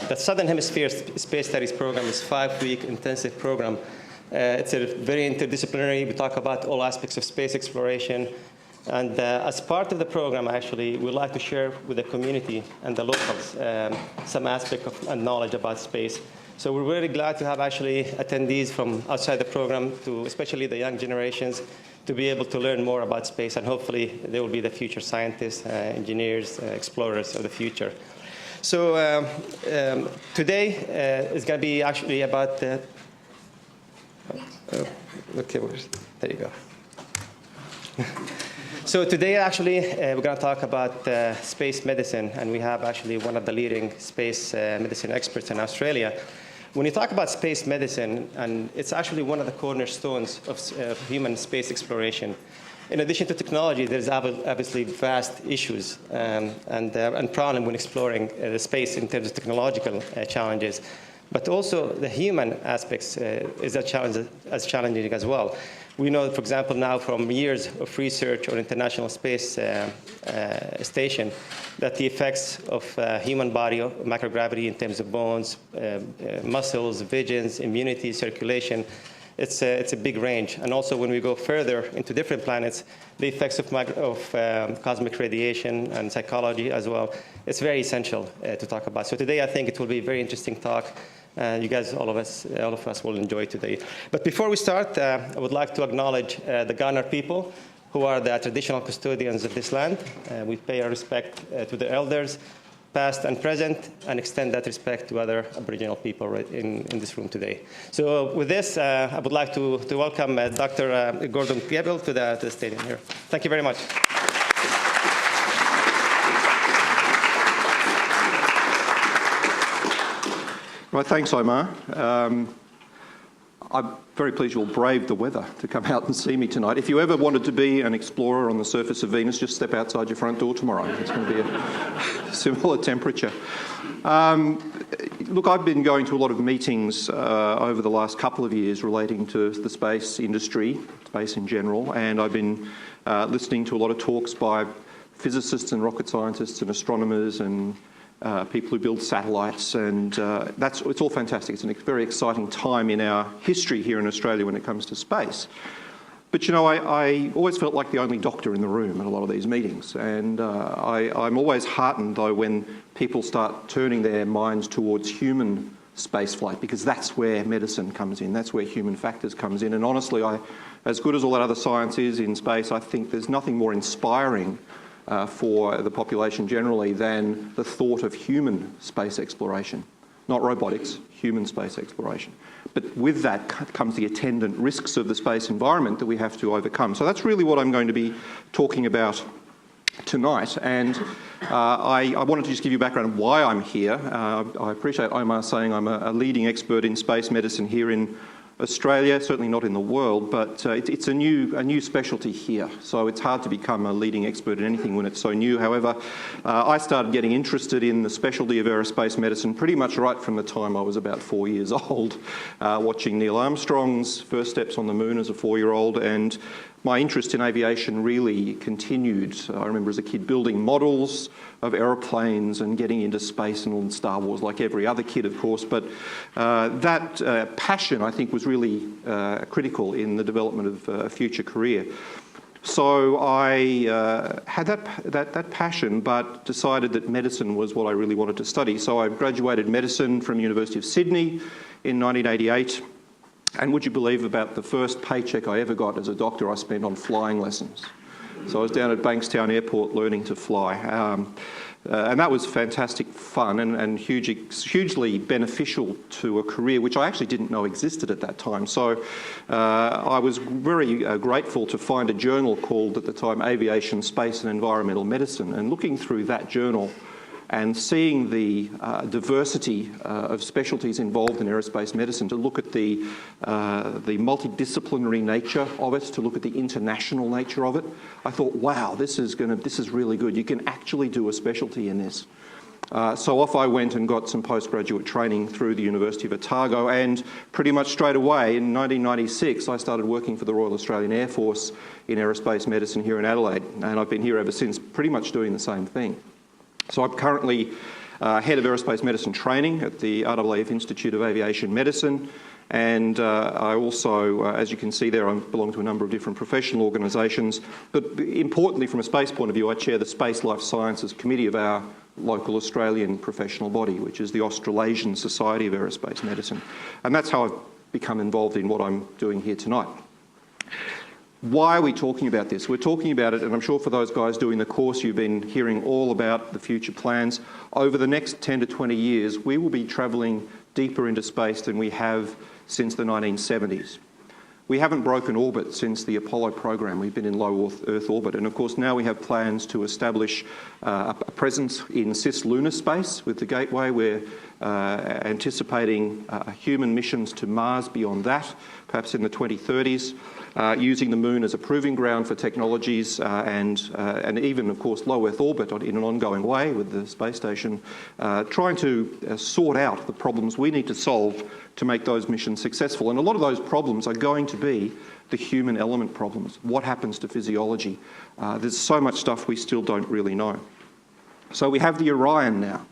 The Southern Hemisphere Space Studies program is a 5-week intensive program. It's a very interdisciplinary. We talk about all aspects of space exploration. And as part of the program, actually, we'd like to share with the community and the locals some aspect of and knowledge about space. So we're really glad to have actually attendees from outside the program, to especially the young generations, to be able to learn more about space. And hopefully, they will be the future scientists, engineers, explorers of the future. So today is going to be actually about the... okay, there you go. So today, actually, we're going to talk about space medicine, and we have actually one of the leading space medicine experts in Australia. When you talk about space medicine, and it's actually one of the cornerstones of human space exploration. In addition to technology, there's obviously vast issues and problem when exploring the space in terms of technological challenges. But also the human aspects is as challenging as well. We know, for example, now from years of research on International Space Station that the effects of human body, microgravity in terms of bones, muscles, visions, immunity, circulation, it's a big range. And also when we go further into different planets, the effects of cosmic radiation and psychology as well, it's very essential to talk about. So today I think it will be a very interesting talk. You guys, all of us will enjoy today. But before we start, I would like to acknowledge the Kaurna people, who are the traditional custodians of this land. We pay our respect to the elders, past and present, and extend that respect to other Aboriginal people right in this room today. So with this, I would like to welcome Dr. Gordon Piebel to the stadium here. Thank you very much. Right, thanks, Omar. I'm very pleased you all braved the weather to come out and see me tonight. If you ever wanted to be an explorer on the surface of Venus, just step outside your front door tomorrow. It's going to be a similar temperature. Look, I've been going to a lot of meetings over the last couple of years relating to the space industry, space in general, and I've been listening to a lot of talks by physicists and rocket scientists and astronomers and people who build satellites, and it's all fantastic. It's a very exciting time in our history here in Australia when it comes to space. But you know, I always felt like the only doctor in the room at a lot of these meetings, and I'm always heartened though when people start turning their minds towards human spaceflight, because that's where medicine comes in, that's where human factors comes in. And honestly, as good as all that other science is in space, I think there's nothing more inspiring for the population generally than the thought of human space exploration. Not robotics, human space exploration. But with that comes the attendant risks of the space environment that we have to overcome. So that's really what I'm going to be talking about tonight. And I wanted to just give you background on why I'm here. I appreciate Omar saying I'm a leading expert in space medicine here in Australia, certainly not in the world, but it's a new specialty here. So it's hard to become a leading expert in anything when it's so new. However, I started getting interested in the specialty of aerospace medicine pretty much right from the time I was about 4 years old, watching Neil Armstrong's first steps on the moon as a 4-year-old, and my interest in aviation really continued. I remember as a kid building models of aeroplanes and getting into space and Star Wars like every other kid, of course. But that passion, I think, was really critical in the development of a future career. So I had that passion, but decided that medicine was what I really wanted to study. So I graduated medicine from University of Sydney in 1988. And would you believe about the first paycheck I ever got as a doctor I spent on flying lessons? So I was down at Bankstown Airport learning to fly. And that was fantastic fun and hugely beneficial to a career which I actually didn't know existed at that time. So I was very grateful to find a journal called, at the time, Aviation, Space and Environmental Medicine. And looking through that journal and seeing the diversity of specialties involved in aerospace medicine, to look at the multidisciplinary nature of it, to look at the international nature of it, I thought, wow, this is really good. You can actually do a specialty in this. So off I went and got some postgraduate training through the University of Otago, and pretty much straight away in 1996 I started working for the Royal Australian Air Force in aerospace medicine here in Adelaide, and I've been here ever since pretty much doing the same thing. So I'm currently Head of Aerospace Medicine Training at the RAAF Institute of Aviation Medicine. And I also, as you can see there, I belong to a number of different professional organisations. But importantly, from a space point of view, I chair the Space Life Sciences Committee of our local Australian professional body, which is the Australasian Society of Aerospace Medicine. And that's how I've become involved in what I'm doing here tonight. Why are we talking about this? We're talking about it, and I'm sure for those guys doing the course, you've been hearing all about the future plans. Over the next 10 to 20 years, we will be travelling deeper into space than we have since the 1970s. We haven't broken orbit since the Apollo program. We've been in low Earth orbit. And of course, now we have plans to establish a presence in cis-lunar space with the Gateway. We're anticipating human missions to Mars beyond that, perhaps in the 2030s, using the moon as a proving ground for technologies and even, of course, low Earth orbit in an ongoing way with the space station, trying to sort out the problems we need to solve to make those missions successful. And a lot of those problems are going to be the human element problems. What happens to physiology? There's so much stuff we still don't really know. So we have the Orion now.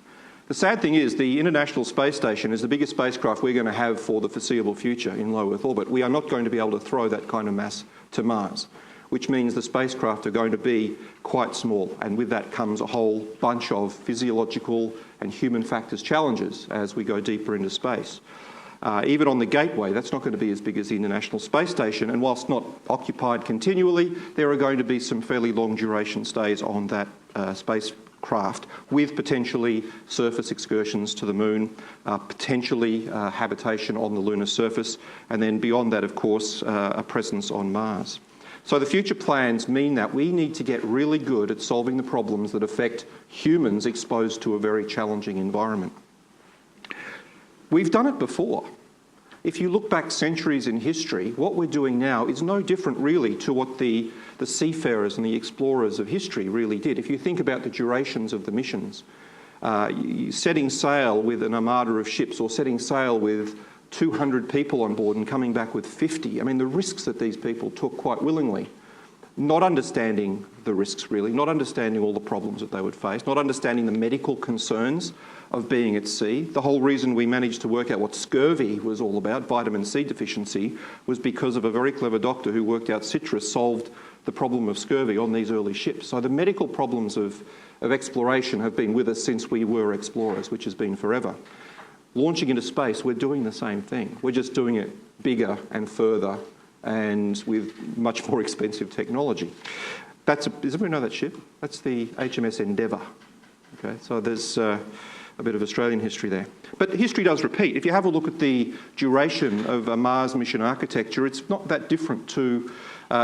The sad thing is the International Space Station is the biggest spacecraft we're going to have for the foreseeable future in low Earth orbit. We are not going to be able to throw that kind of mass to Mars, which means the spacecraft are going to be quite small. And with that comes a whole bunch of physiological and human factors challenges as we go deeper into space. Even on the Gateway, that's not going to be as big as the International Space Station, and whilst not occupied continually, there are going to be some fairly long duration stays on that spacecraft, with potentially surface excursions to the moon, potentially habitation on the lunar surface, and then beyond that, of course, a presence on Mars. So the future plans mean that we need to get really good at solving the problems that affect humans exposed to a very challenging environment. We've done it before. If you look back centuries in history, what we're doing now is no different really to what the seafarers and the explorers of history really did. If you think about the durations of the missions, setting sail with an armada of ships or setting sail with 200 people on board and coming back with 50, I mean, the risks that these people took quite willingly, not understanding the risks really, not understanding all the problems that they would face, not understanding the medical concerns of being at sea. The whole reason we managed to work out what scurvy was all about, vitamin C deficiency, was because of a very clever doctor who worked out citrus solved the problem of scurvy on these early ships. So the medical problems of exploration have been with us since we were explorers, which has been forever. Launching into space, we're doing the same thing. We're just doing it bigger and further and with much more expensive technology. Does everyone know that ship? That's the HMS Endeavour. Okay, so there's a bit of Australian history there. But history does repeat. If you have a look at the duration of a Mars mission architecture, it's not that different to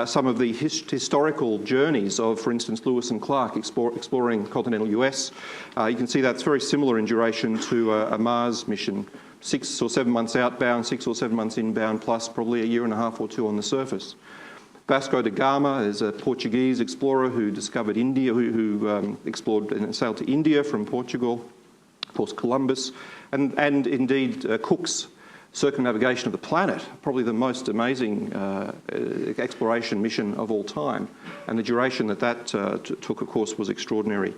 some of the historical journeys of, for instance, Lewis and Clark exploring continental US. You can see that's very similar in duration to a Mars mission. 6 or 7 months outbound, 6 or 7 months inbound, plus probably a year and a half or two on the surface. Vasco da Gama is a Portuguese explorer who discovered India, who explored and sailed to India from Portugal. Of course, Columbus, and indeed Cook's circumnavigation of the planet, probably the most amazing exploration mission of all time. And the duration that took, of course, was extraordinary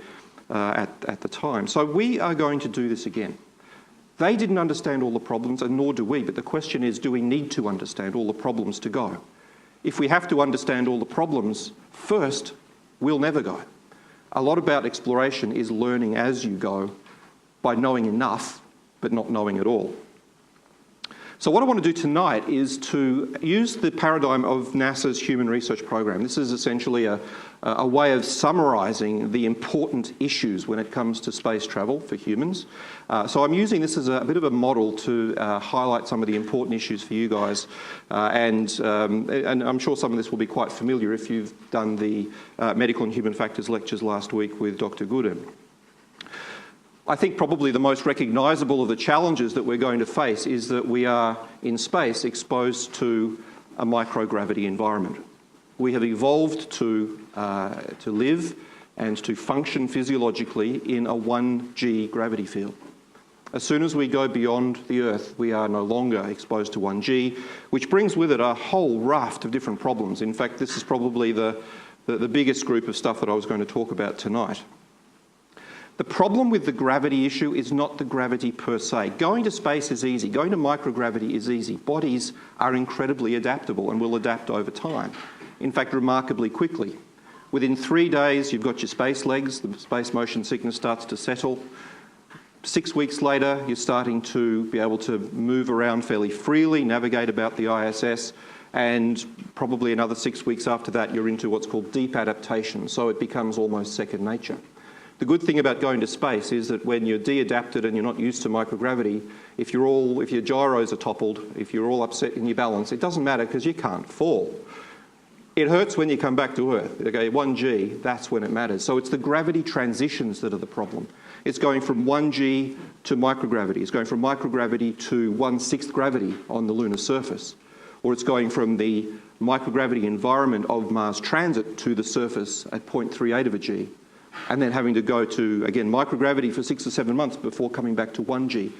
at the time. So we are going to do this again. They didn't understand all the problems, and nor do we, but the question is, do we need to understand all the problems to go? If we have to understand all the problems first, we'll never go. A lot about exploration is learning as you go by knowing enough, but not knowing at all. So what I want to do tonight is to use the paradigm of NASA's Human Research Program. This is essentially a way of summarising the important issues when it comes to space travel for humans. So I'm using this as a bit of a model to highlight some of the important issues for you guys. And I'm sure some of this will be quite familiar if you've done the Medical and Human Factors lectures last week with Dr. Gooden. I think probably the most recognisable of the challenges that we're going to face is that we are in space exposed to a microgravity environment. We have evolved to live and to function physiologically in a 1G gravity field. As soon as we go beyond the Earth, we are no longer exposed to 1G, which brings with it a whole raft of different problems. In fact, this is probably the biggest group of stuff that I was going to talk about tonight. The problem with the gravity issue is not the gravity per se. Going to space is easy. Going to microgravity is easy. Bodies are incredibly adaptable and will adapt over time. In fact, remarkably quickly. Within 3 days, you've got your space legs, the space motion sickness starts to settle. 6 weeks later, you're starting to be able to move around fairly freely, navigate about the ISS, and probably another 6 weeks after that, you're into what's called deep adaptation, so it becomes almost second nature. The good thing about going to space is that when you're de-adapted and you're not used to microgravity, if your gyros are toppled, if you're all upset in your balance, it doesn't matter because you can't fall. It hurts when you come back to Earth. Okay, 1G, that's when it matters. So it's the gravity transitions that are the problem. It's going from 1G to microgravity. It's going from microgravity to 1/6 gravity on the lunar surface. Or it's going from the microgravity environment of Mars transit to the surface at 0.38 of a G. And then having to go to, again, microgravity for 6 or 7 months before coming back to 1G.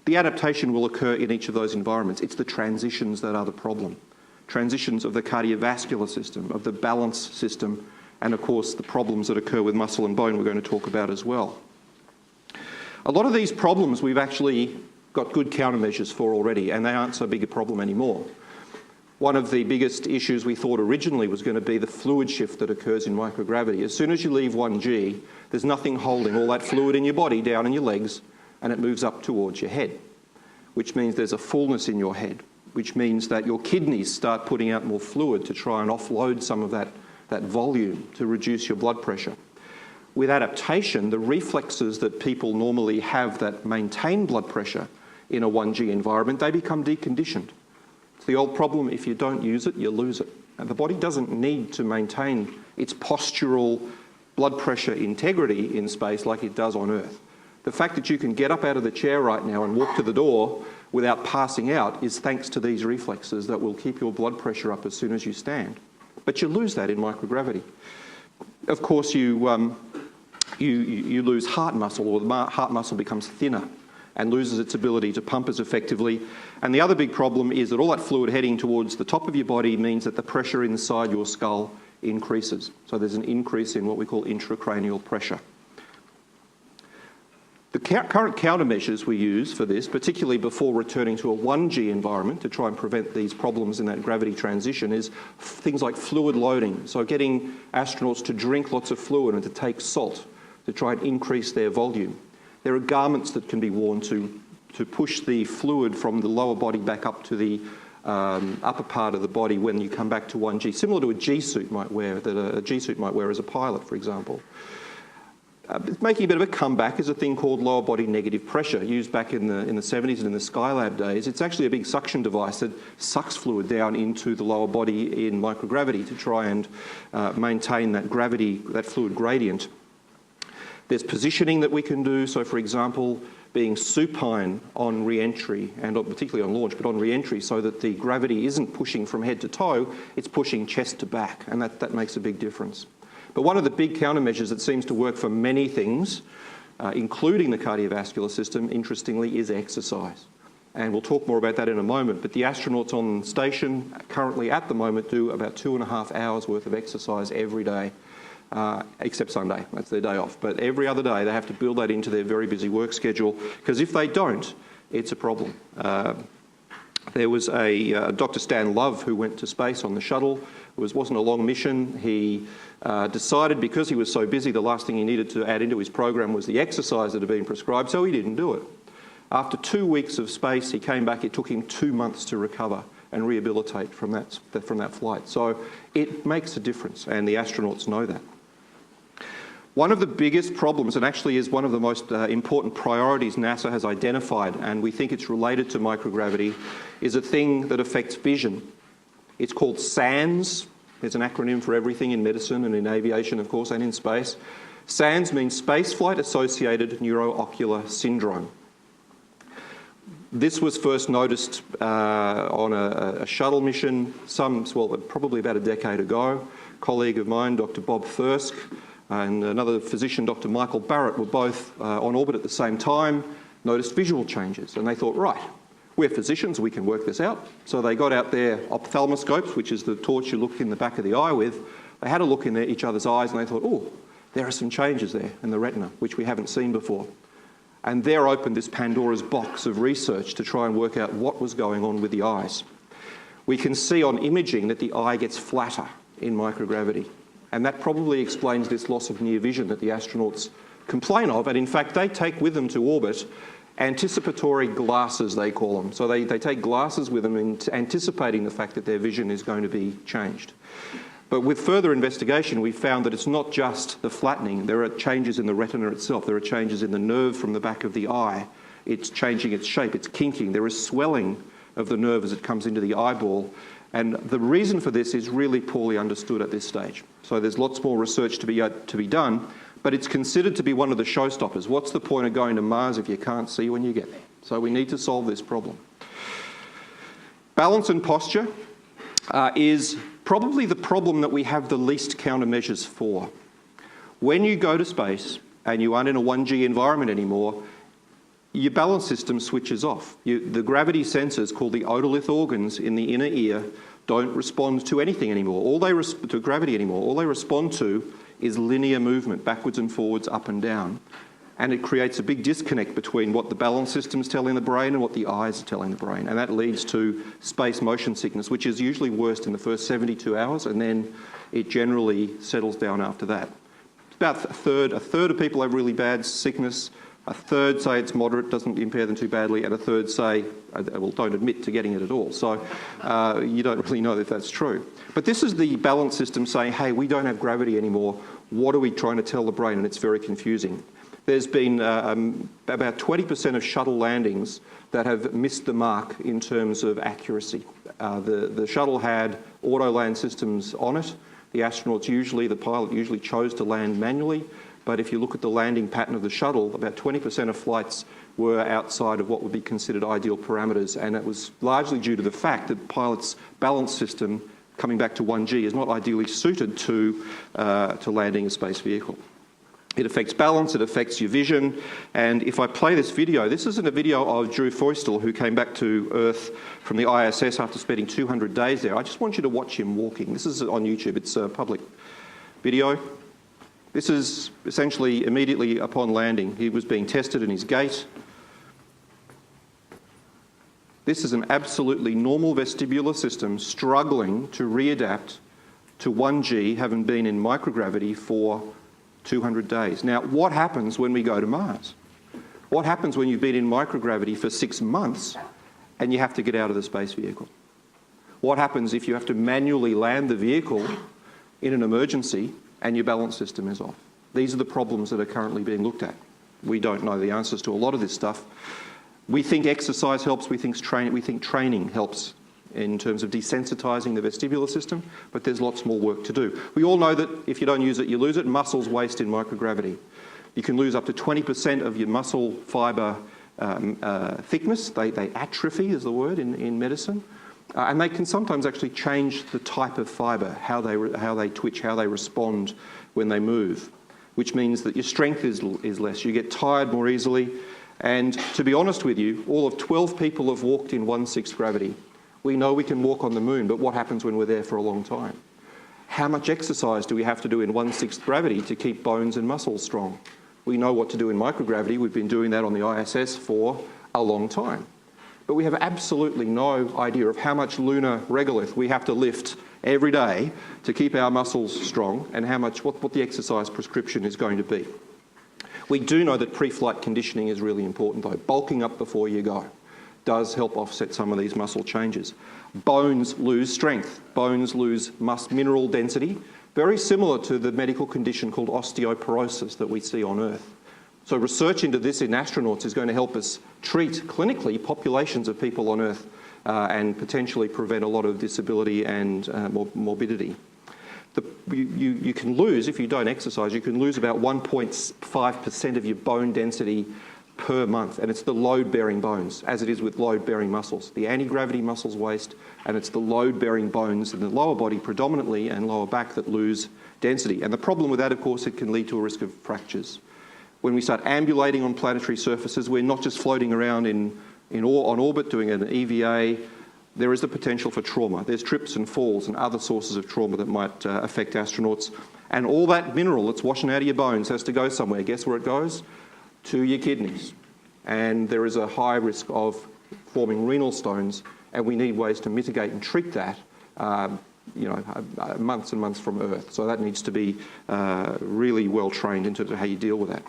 The adaptation will occur in each of those environments. It's the transitions that are the problem. Transitions of the cardiovascular system, of the balance system, and of course the problems that occur with muscle and bone we're going to talk about as well. A lot of these problems we've actually got good countermeasures for already, and they aren't so big a problem anymore. One of the biggest issues we thought originally was going to be the fluid shift that occurs in microgravity. As soon as you leave 1G, there's nothing holding all that fluid in your body down in your legs, and it moves up towards your head, which means there's a fullness in your head, which means that your kidneys start putting out more fluid to try and offload some of that volume to reduce your blood pressure. With adaptation, the reflexes that people normally have that maintain blood pressure in a 1G environment, they become deconditioned. It's the old problem, if you don't use it, you lose it. And the body doesn't need to maintain its postural blood pressure integrity in space like it does on Earth. The fact that you can get up out of the chair right now and walk to the door without passing out is thanks to these reflexes that will keep your blood pressure up as soon as you stand. But you lose that in microgravity. Of course, you lose heart muscle, or the heart muscle becomes thinner and loses its ability to pump as effectively. And the other big problem is that all that fluid heading towards the top of your body means that the pressure inside your skull increases. So there's an increase in what we call intracranial pressure. The current countermeasures we use for this, particularly before returning to a 1G environment to try and prevent these problems in that gravity transition, is things like fluid loading. So getting astronauts to drink lots of fluid and to take salt to try and increase their volume. There are garments that can be worn to push the fluid from the lower body back up to the upper part of the body when you come back to 1G, similar to a G-suit might wear, that a G-suit might wear as a pilot, for example. Making a bit of a comeback is a thing called lower body negative pressure, used back in the 70s and in the Skylab days. It's actually a big suction device that sucks fluid down into the lower body in microgravity to try and maintain that gravity, that fluid gradient. There's positioning that we can do. So, for example, being supine on re-entry, and particularly on launch, but on re-entry, so that the gravity isn't pushing from head to toe, it's pushing chest to back, and that makes a big difference. But one of the big countermeasures that seems to work for many things, including the cardiovascular system, interestingly, is exercise. And we'll talk more about that in a moment. But the astronauts on station currently at the moment do about 2.5 hours worth of exercise every day, except Sunday. That's their day off. But every other day they have to build that into their very busy work schedule, because if they don't, it's a problem. There was a Dr. Stan Love who went to space on the shuttle. It wasn't a long mission. He decided, because he was so busy, the last thing he needed to add into his program was the exercise that had been prescribed, so he didn't do it. After 2 weeks of space, he came back. It took him 2 months to recover and rehabilitate from that flight. So it makes a difference, and the astronauts know that. One of the biggest problems, and actually is one of the most important priorities NASA has identified, and we think it's related to microgravity, is a thing that affects vision. It's called SANS. There's an acronym for everything in medicine and in aviation, of course, and in space. SANS means spaceflight associated neuroocular syndrome. This was first noticed on a shuttle mission probably about a decade ago. A colleague of mine, Dr. Bob Thirsk, and another physician, Dr. Michael Barrett, were both on orbit at the same time, noticed visual changes, and they thought, right, we're physicians, we can work this out. So they got out their ophthalmoscopes, which is the torch you look in the back of the eye with. They had a look in each other's eyes, and they thought, oh, there are some changes there in the retina, which we haven't seen before. And there opened this Pandora's box of research to try and work out what was going on with the eyes. We can see on imaging that the eye gets flatter in microgravity. And that probably explains this loss of near vision that the astronauts complain of. And in fact, they take with them to orbit anticipatory glasses, they call them. So they take glasses with them anticipating the fact that their vision is going to be changed. But with further investigation, we found that it's not just the flattening. There are changes in the retina itself. There are changes in the nerve from the back of the eye. It's changing its shape. It's kinking. There is swelling of the nerve as it comes into the eyeball. And the reason for this is really poorly understood at this stage. So there's lots more research to be done, but it's considered to be one of the showstoppers. What's the point of going to Mars if you can't see when you get there? So we need to solve this problem. Balance and posture is probably the problem that we have the least countermeasures for. When you go to space and you aren't in a 1G environment anymore, your balance system switches off. The gravity sensors, called the otolith organs in the inner ear, don't respond to anything anymore. To gravity anymore. All they respond to is linear movement, backwards and forwards, up and down. And it creates a big disconnect between what the balance system's telling the brain and what the eyes are telling the brain. And that leads to space motion sickness, which is usually worst in the first 72 hours, and then it generally settles down after that. About a third of people have really bad sickness. A third say it's moderate, doesn't impair them too badly, and a third say, well, don't admit to getting it at all. So you don't really know if that's true. But this is the balance system saying, hey, we don't have gravity anymore. What are we trying to tell the brain? And it's very confusing. There's been about 20% of shuttle landings that have missed the mark in terms of accuracy. The shuttle had auto-land systems on it. The pilot usually chose to land manually. But if you look at the landing pattern of the shuttle, about 20% of flights were outside of what would be considered ideal parameters. And it was largely due to the fact that the pilot's balance system, coming back to 1G, is not ideally suited to landing a space vehicle. It affects balance, it affects your vision. And if I play this video, this isn't a video of Drew Feustel, who came back to Earth from the ISS after spending 200 days there. I just want you to watch him walking. This is on YouTube. It's a public video. This is essentially immediately upon landing. He was being tested in his gait. This is an absolutely normal vestibular system struggling to readapt to 1G, having been in microgravity for 200 days. Now, what happens when we go to Mars? What happens when you've been in microgravity for 6 months and you have to get out of the space vehicle? What happens if you have to manually land the vehicle in an emergency and your balance system is off? These are the problems that are currently being looked at. We don't know the answers to a lot of this stuff. We think exercise helps, we think training helps in terms of desensitising the vestibular system, but there's lots more work to do. We all know that if you don't use it, you lose it. Muscles waste in microgravity. You can lose up to 20% of your muscle fibre thickness. They atrophy is the word in medicine. And they can sometimes actually change the type of fibre, how they twitch, how they respond when they move, which means that your strength is less. You get tired more easily. And to be honest with you, all of 12 people have walked in 1/6 gravity. We know we can walk on the moon, but what happens when we're there for a long time? How much exercise do we have to do in 1/6 gravity to keep bones and muscles strong? We know what to do in microgravity. We've been doing that on the ISS for a long time. But we have absolutely no idea of how much lunar regolith we have to lift every day to keep our muscles strong, and what the exercise prescription is going to be. We do know that pre-flight conditioning is really important, though. Bulking up before you go does help offset some of these muscle changes. Bones lose strength. Bones lose mineral density, very similar to the medical condition called osteoporosis that we see on Earth. So research into this in astronauts is going to help us treat clinically populations of people on Earth and potentially prevent a lot of disability and morbidity. You can lose, if you don't exercise, you can lose about 1.5% of your bone density per month, and it's the load-bearing bones, as it is with load-bearing muscles. The anti-gravity muscles waste, and it's the load-bearing bones in the lower body predominantly and lower back that lose density. And the problem with that, of course, it can lead to a risk of fractures. When we start ambulating on planetary surfaces, we're not just floating around on orbit doing an EVA. There is the potential for trauma. There's trips and falls and other sources of trauma that might affect astronauts. And all that mineral that's washing out of your bones has to go somewhere. Guess where it goes? To your kidneys. And there is a high risk of forming renal stones, and we need ways to mitigate and treat that, months and months from Earth. So that needs to be really well trained in terms of how you deal with that.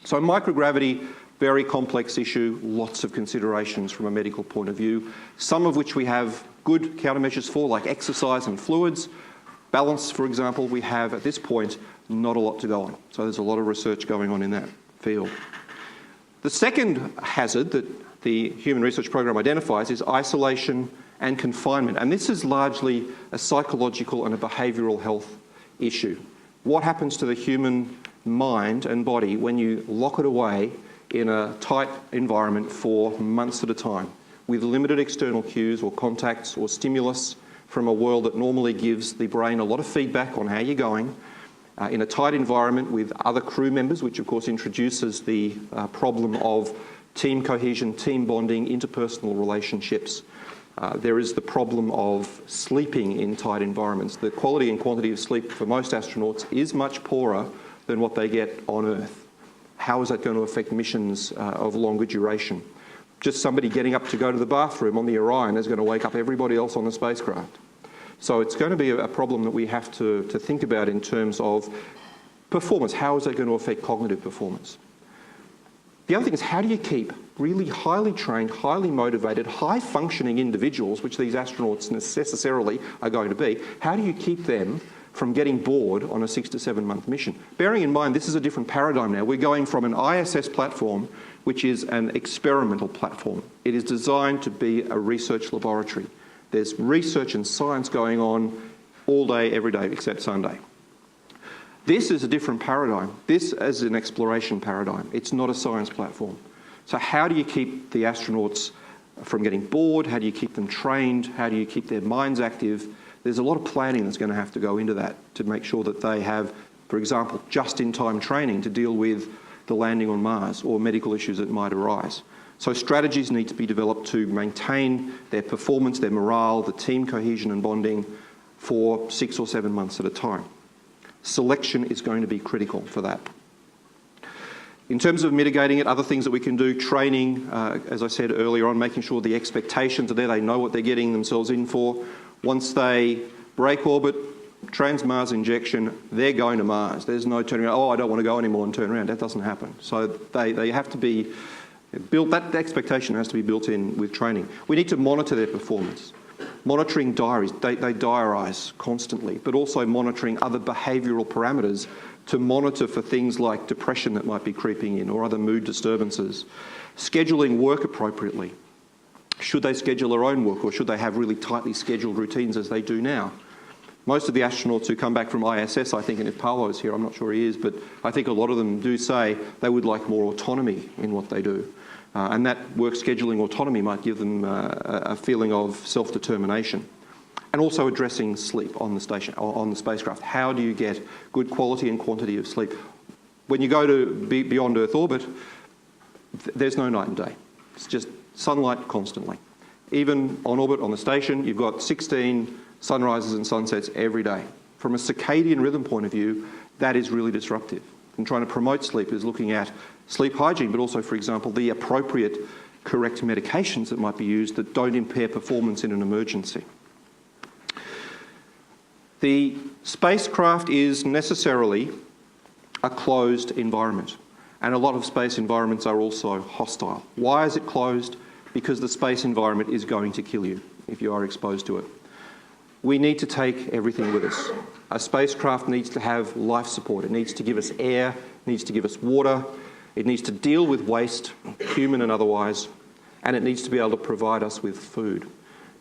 So microgravity, very complex issue, lots of considerations from a medical point of view, some of which we have good countermeasures for, like exercise and fluids. Balance, for example, we have at this point not a lot to go on. So there's a lot of research going on in that field. The second hazard that the Human Research Program identifies is isolation and confinement. And this is largely a psychological and a behavioural health issue. What happens to the human mind and body when you lock it away in a tight environment for months at a time with limited external cues or contacts or stimulus from a world that normally gives the brain a lot of feedback on how you're going, in a tight environment with other crew members, which of course introduces the problem of team cohesion, team bonding, interpersonal relationships. There is the problem of sleeping in tight environments. The quality and quantity of sleep for most astronauts is much poorer than what they get on Earth. How is that going to affect missions of longer duration? Just somebody getting up to go to the bathroom on the Orion is going to wake up everybody else on the spacecraft. So it's going to be a problem that we have to think about in terms of performance. How is that going to affect cognitive performance? The other thing is, how do you keep really highly trained, highly motivated, high-functioning individuals, which these astronauts necessarily are going to be, how do you keep them from getting bored on a 6 to 7 month mission? Bearing in mind, this is a different paradigm now. We're going from an ISS platform, which is an experimental platform. It is designed to be a research laboratory. There's research and science going on all day, every day, except Sunday. This is a different paradigm. This is an exploration paradigm. It's not a science platform. So how do you keep the astronauts from getting bored? How do you keep them trained? How do you keep their minds active? There's a lot of planning that's going to have to go into that to make sure that they have, for example, just-in-time training to deal with the landing on Mars or medical issues that might arise. So strategies need to be developed to maintain their performance, their morale, the team cohesion and bonding for 6 or 7 months at a time. Selection is going to be critical for that. In terms of mitigating it, other things that we can do, training, as I said earlier on, making sure the expectations are there, they know what they're getting themselves in for. Once they break orbit, trans-Mars injection, they're going to Mars. There's no turning around, oh, I don't want to go anymore and turn around. That doesn't happen. So they have to be built, that expectation has to be built in with training. We need to monitor their performance. Monitoring diaries, they diarise constantly, but also monitoring other behavioural parameters to monitor for things like depression that might be creeping in or other mood disturbances. Scheduling work appropriately. Should they schedule their own work or should they have really tightly scheduled routines as they do now? Most of the astronauts who come back from ISS, I think, and if Paolo's here, I'm not sure he is, but I think a lot of them do say they would like more autonomy in what they do. And that work scheduling autonomy might give them a feeling of self-determination. And also addressing sleep on the station, on the spacecraft. How do you get good quality and quantity of sleep? When you go to beyond Earth orbit, there's no night and day. It's just sunlight constantly. Even on orbit on the station, you've got 16 sunrises and sunsets every day. From a circadian rhythm point of view, that is really disruptive. And trying to promote sleep is looking at sleep hygiene, but also, for example, the appropriate correct medications that might be used that don't impair performance in an emergency. The spacecraft is necessarily a closed environment, and a lot of space environments are also hostile. Why is it closed? Because the space environment is going to kill you if you are exposed to it. We need to take everything with us. A spacecraft needs to have life support. It needs to give us air, it needs to give us water, it needs to deal with waste, human and otherwise, and it needs to be able to provide us with food.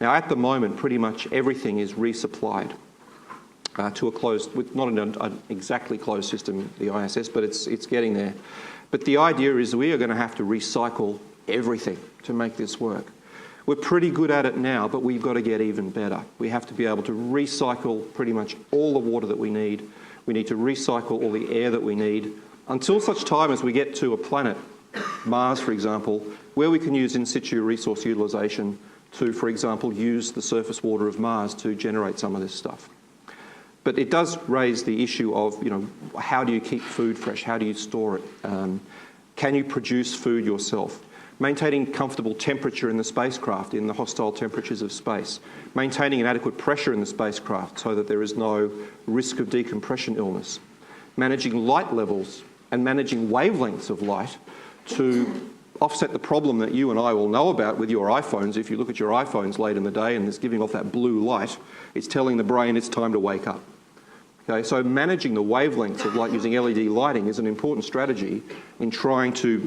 Now, at the moment, pretty much everything is resupplied to a closed, with not an exactly closed system, the ISS, but it's getting there. But the idea is we are going to have to recycle everything to make this work. We're pretty good at it now, but we've got to get even better. We have to be able to recycle pretty much all the water that we need. We need to recycle all the air that we need until such time as we get to a planet, Mars, for example, where we can use in situ resource utilisation to, for example, use the surface water of Mars to generate some of this stuff. But it does raise the issue of, how do you keep food fresh? How do you store it? Can you produce food yourself? Maintaining comfortable temperature in the spacecraft, in the hostile temperatures of space. Maintaining an adequate pressure in the spacecraft so that there is no risk of decompression illness. Managing light levels and managing wavelengths of light to offset the problem that you and I will know about with your iPhones. If you look at your iPhones late in the day and it's giving off that blue light, it's telling the brain it's time to wake up. Okay, so managing the wavelengths of light using LED lighting is an important strategy in trying to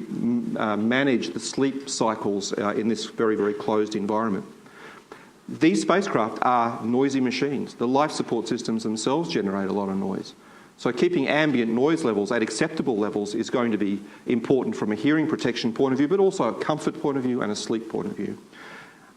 manage the sleep cycles in this very, very closed environment. These spacecraft are noisy machines. The life support systems themselves generate a lot of noise. So keeping ambient noise levels at acceptable levels is going to be important from a hearing protection point of view, but also a comfort point of view and a sleep point of view.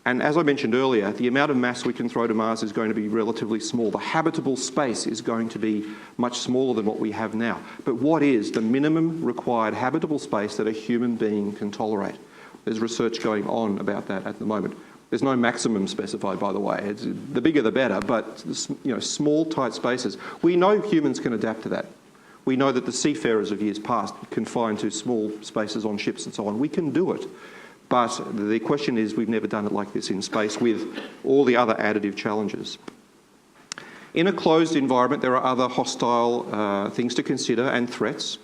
And as I mentioned earlier, the amount of mass we can throw to Mars is going to be relatively small. The habitable space is going to be much smaller than what we have now. But what is the minimum required habitable space that a human being can tolerate? There's research going on about that at the moment. There's no maximum specified, by the way. The bigger the better, but small, tight spaces. We know humans can adapt to that. We know that the seafarers of years past confined to small spaces on ships and so on. We can do it. But the question is, we've never done it like this in space with all the other additive challenges. In a closed environment, there are other hostile things to consider and threats.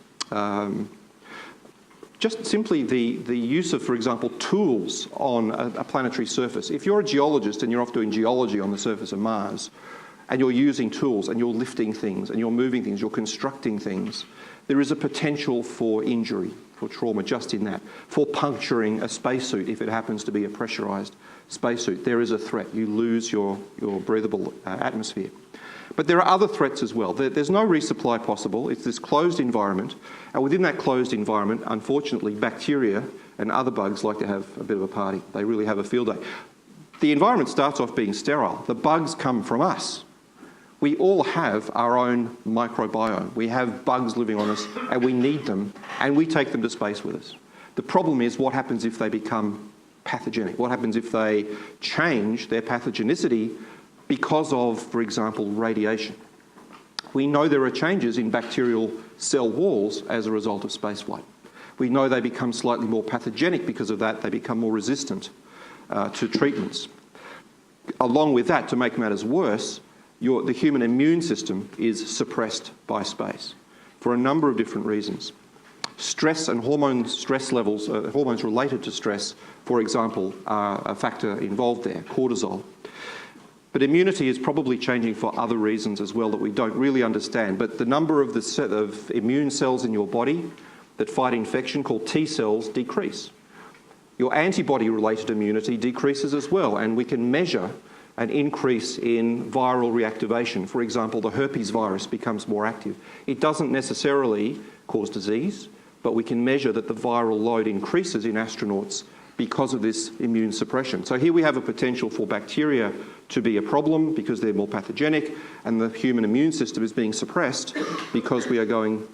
Just simply the use of, for example, tools on a planetary surface. If you're a geologist and you're off doing geology on the surface of Mars, and you're using tools and you're lifting things and you're moving things, you're constructing things, there is a potential for injury, for trauma just in that. For puncturing a spacesuit, if it happens to be a pressurised spacesuit, there is a threat. You lose your breathable atmosphere. But there are other threats as well. There's no resupply possible. It's this closed environment. And within that closed environment, unfortunately, bacteria and other bugs like to have a bit of a party. They really have a field day. The environment starts off being sterile. The bugs come from us. We all have our own microbiome. We have bugs living on us, and we need them, and we take them to space with us. The problem is, what happens if they become pathogenic? What happens if they change their pathogenicity because of, for example, radiation? We know there are changes in bacterial cell walls as a result of spaceflight. We know they become slightly more pathogenic because of that. They become more resistant to treatments. Along with that, to make matters worse, the human immune system is suppressed by space for a number of different reasons. Stress and stress levels, hormones related to stress, for example, are a factor involved there, cortisol. But immunity is probably changing for other reasons as well that we don't really understand. But the number of the set of immune cells in your body that fight infection, called T cells, decrease. Your antibody-related immunity decreases as well, and we can measure an increase in viral reactivation. For example, the herpes virus becomes more active. It doesn't necessarily cause disease, but we can measure that the viral load increases in astronauts because of this immune suppression. So here we have a potential for bacteria to be a problem because they're more pathogenic, and the human immune system is being suppressed because we are going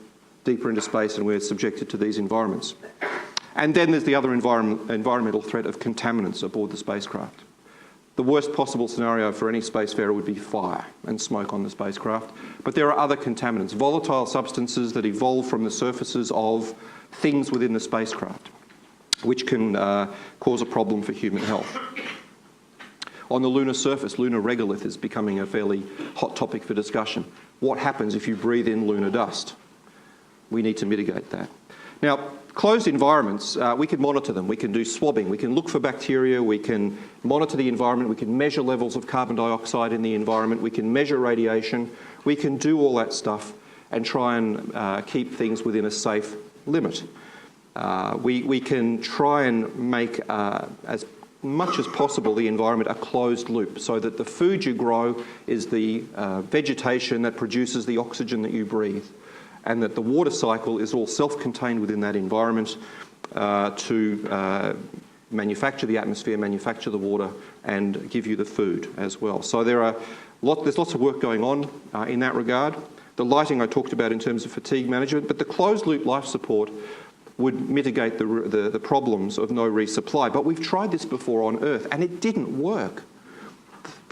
deeper into space and we're subjected to these environments. And then there's the other environmental threat of contaminants aboard the spacecraft. The worst possible scenario for any spacefarer would be fire and smoke on the spacecraft. But there are other contaminants, volatile substances that evolve from the surfaces of things within the spacecraft, which can cause a problem for human health. On the lunar surface, lunar regolith is becoming a fairly hot topic for discussion. What happens if you breathe in lunar dust? We need to mitigate that. Now, closed environments, we can monitor them. We can do swabbing. We can look for bacteria. We can monitor the environment. We can measure levels of carbon dioxide in the environment. We can measure radiation. We can do all that stuff and try and keep things within a safe limit. We can try and make, as much as possible, the environment a closed loop so that the food you grow is the vegetation that produces the oxygen that you breathe, and that the water cycle is all self-contained within that environment to manufacture the atmosphere, manufacture the water, and give you the food as well. So there's lots of work going on in that regard. The lighting I talked about in terms of fatigue management, but the closed-loop life support would mitigate the problems of no resupply. But we've tried this before on Earth, and it didn't work.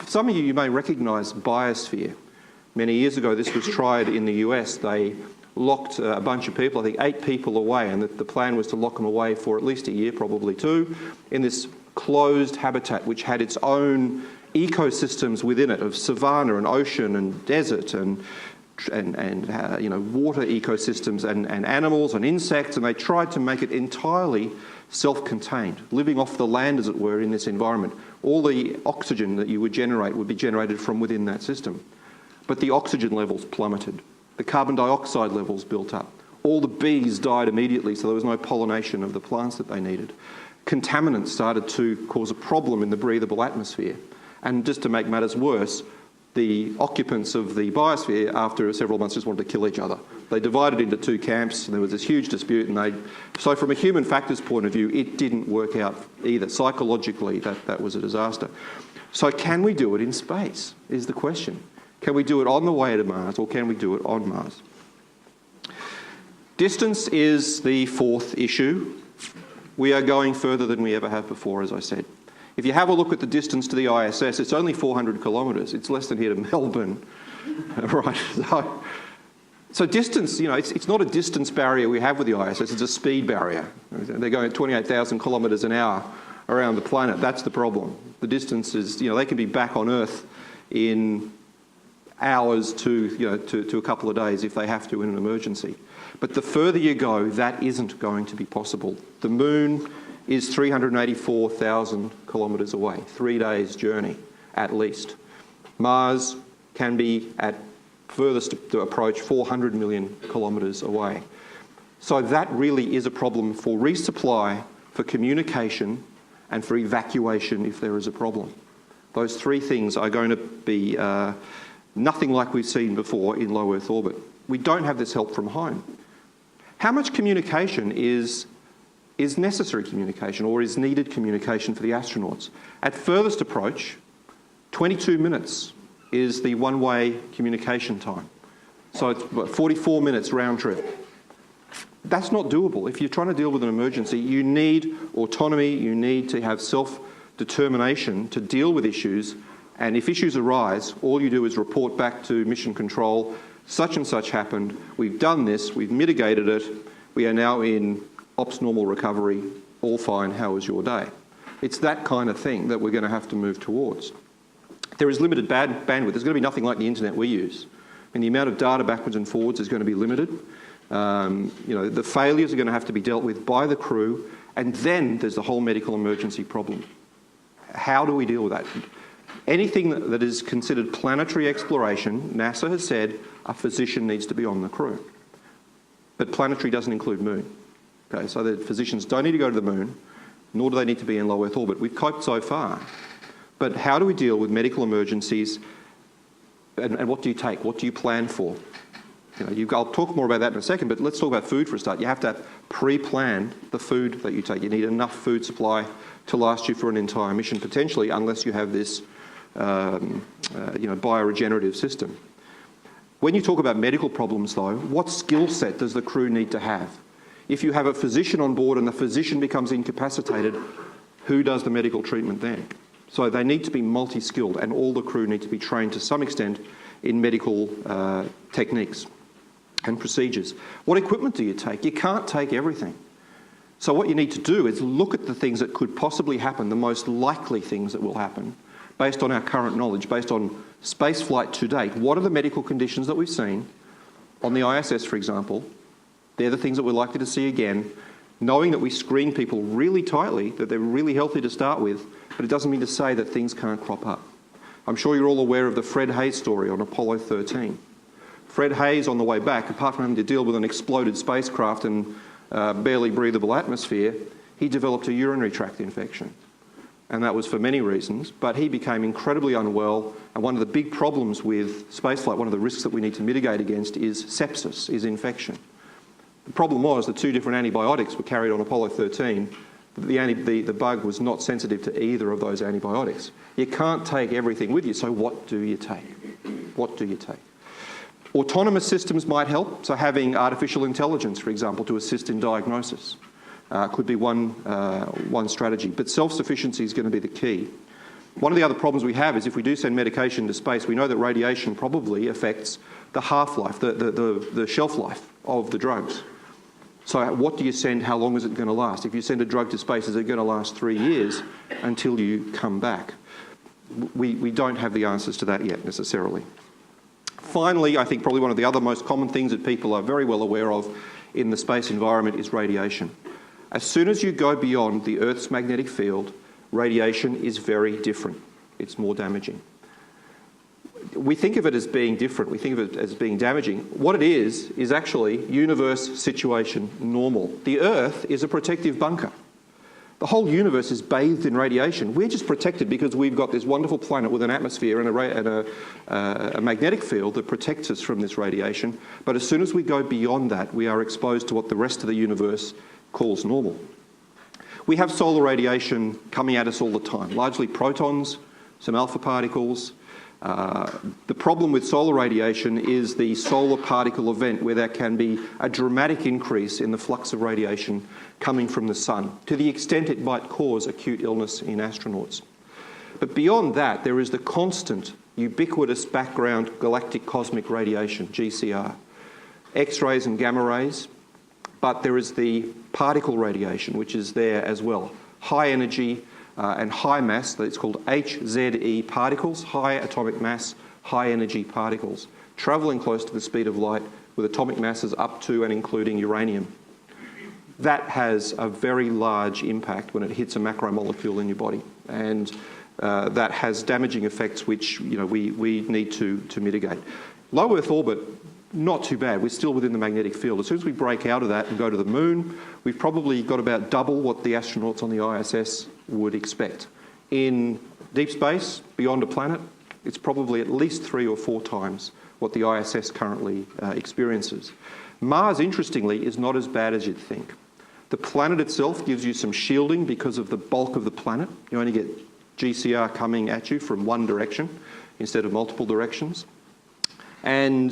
Some of you may recognise biosphere. Many years ago, this was tried in the US. They locked a bunch of people, I think 8 people away, and the plan was to lock them away for at least a year, probably 2, in this closed habitat which had its own ecosystems within it of savanna and ocean and desert and water ecosystems and animals and insects, and they tried to make it entirely self-contained, living off the land, as it were, in this environment. All the oxygen that you would generate would be generated from within that system. But the oxygen levels plummeted. The carbon dioxide levels built up. All the bees died immediately, so there was no pollination of the plants that they needed. Contaminants started to cause a problem in the breathable atmosphere. And just to make matters worse, the occupants of the biosphere, after several months, just wanted to kill each other. They divided into 2 camps, and there was this huge dispute, so from a human factors point of view, it didn't work out either. Psychologically, that was a disaster. So can we do it in space, is the question. Can we do it on the way to Mars, or can we do it on Mars? Distance is the 4th issue. We are going further than we ever have before, as I said. If you have a look at the distance to the ISS, it's only 400 kilometres. It's less than here to Melbourne, right? So distance, it's not a distance barrier we have with the ISS, it's a speed barrier. They're going at 28,000 kilometres an hour around the planet. That's the problem. The distance is, they can be back on Earth in hours to a couple of days if they have to in an emergency. But the further you go, that isn't going to be possible. The moon is 384,000 kilometres away, 3 days' journey at least. Mars can be at furthest to approach 400 million kilometres away. So that really is a problem for resupply, for communication, and for evacuation if there is a problem. Those 3 things are going to be nothing like we've seen before in low Earth orbit. We don't have this help from home. How much communication is necessary communication or is needed communication for the astronauts? At furthest approach, 22 minutes is the one-way communication time. So it's 44 minutes round trip. That's not doable. If you're trying to deal with an emergency, you need autonomy, you need to have self-determination to deal with issues, and if issues arise, all you do is report back to mission control, such and such happened, we've done this, we've mitigated it, we are now in ops normal recovery, all fine, how was your day? It's that kind of thing that we're going to have to move towards. There is limited bandwidth. There's going to be nothing like the internet we use. And the amount of data backwards and forwards is going to be limited. The failures are going to have to be dealt with by the crew, and then there's the whole medical emergency problem. How do we deal with that? Anything that is considered planetary exploration, NASA has said a physician needs to be on the crew. But planetary doesn't include moon. Okay, so the physicians don't need to go to the moon, nor do they need to be in low Earth orbit. We've coped so far. But how do we deal with medical emergencies, and what do you take? What do you plan for? I'll talk more about that in a second, but let's talk about food for a start. You have to pre-plan the food that you take. You need enough food supply to last you for an entire mission, potentially, unless you have this bioregenerative system. When you talk about medical problems, though, what skill set does the crew need to have? If you have a physician on board and the physician becomes incapacitated, who does the medical treatment then? So they need to be multi-skilled, and all the crew need to be trained to some extent in medical techniques and procedures. What equipment do you take? You can't take everything. So what you need to do is look at the things that could possibly happen, the most likely things that will happen, based on our current knowledge, based on spaceflight to date. What are the medical conditions that we've seen on the ISS, for example? They're the things that we're likely to see again, knowing that we screen people really tightly, that they're really healthy to start with, but it doesn't mean to say that things can't crop up. I'm sure you're all aware of the Fred Hayes story on Apollo 13. Fred Hayes, on the way back, apart from having to deal with an exploded spacecraft and barely breathable atmosphere, he developed a urinary tract infection. And that was for many reasons, but he became incredibly unwell, and one of the big problems with spaceflight, one of the risks that we need to mitigate against is sepsis, is infection. The problem was the 2 different antibiotics were carried on Apollo 13. The bug was not sensitive to either of those antibiotics. You can't take everything with you, so what do you take? What do you take? Autonomous systems might help, so having artificial intelligence, for example, to assist in diagnosis could be one strategy, but self-sufficiency is going to be the key. One of the other problems we have is if we do send medication to space, we know that radiation probably affects the half-life, the shelf life of the drugs. So what do you send? How long is it going to last? If you send a drug to space, is it going to last 3 years until you come back? We don't have the answers to that yet necessarily. Finally, I think probably one of the other most common things that people are very well aware of in the space environment is radiation. As soon as you go beyond the Earth's magnetic field, radiation is very different. It's more damaging. We think of it as being different. We think of it as being damaging. What it is actually universe situation normal. The Earth is a protective bunker. The whole universe is bathed in radiation. We're just protected because we've got this wonderful planet with an atmosphere and a magnetic field that protects us from this radiation. But as soon as we go beyond that, we are exposed to what the rest of the universe calls normal. We have solar radiation coming at us all the time, largely protons, some alpha particles. The problem with solar radiation is the solar particle event, where there can be a dramatic increase in the flux of radiation coming from the sun, to the extent it might cause acute illness in astronauts. But beyond that, there is the constant, ubiquitous background galactic cosmic radiation, GCR, X-rays and gamma rays, but there is the particle radiation, which is there as well. High energy, and high mass, it's called HZE particles, high atomic mass, high energy particles, travelling close to the speed of light with atomic masses up to and including uranium. That has a very large impact when it hits a macromolecule in your body, and that has damaging effects which we need to mitigate. Low Earth orbit, not too bad. We're still within the magnetic field. As soon as we break out of that and go to the moon, we've probably got about double what the astronauts on the ISS would expect. In deep space, beyond a planet, it's probably at least 3 or 4 times what the ISS currently experiences. Mars, interestingly, is not as bad as you'd think. The planet itself gives you some shielding because of the bulk of the planet. You only get GCR coming at you from one direction instead of multiple directions. And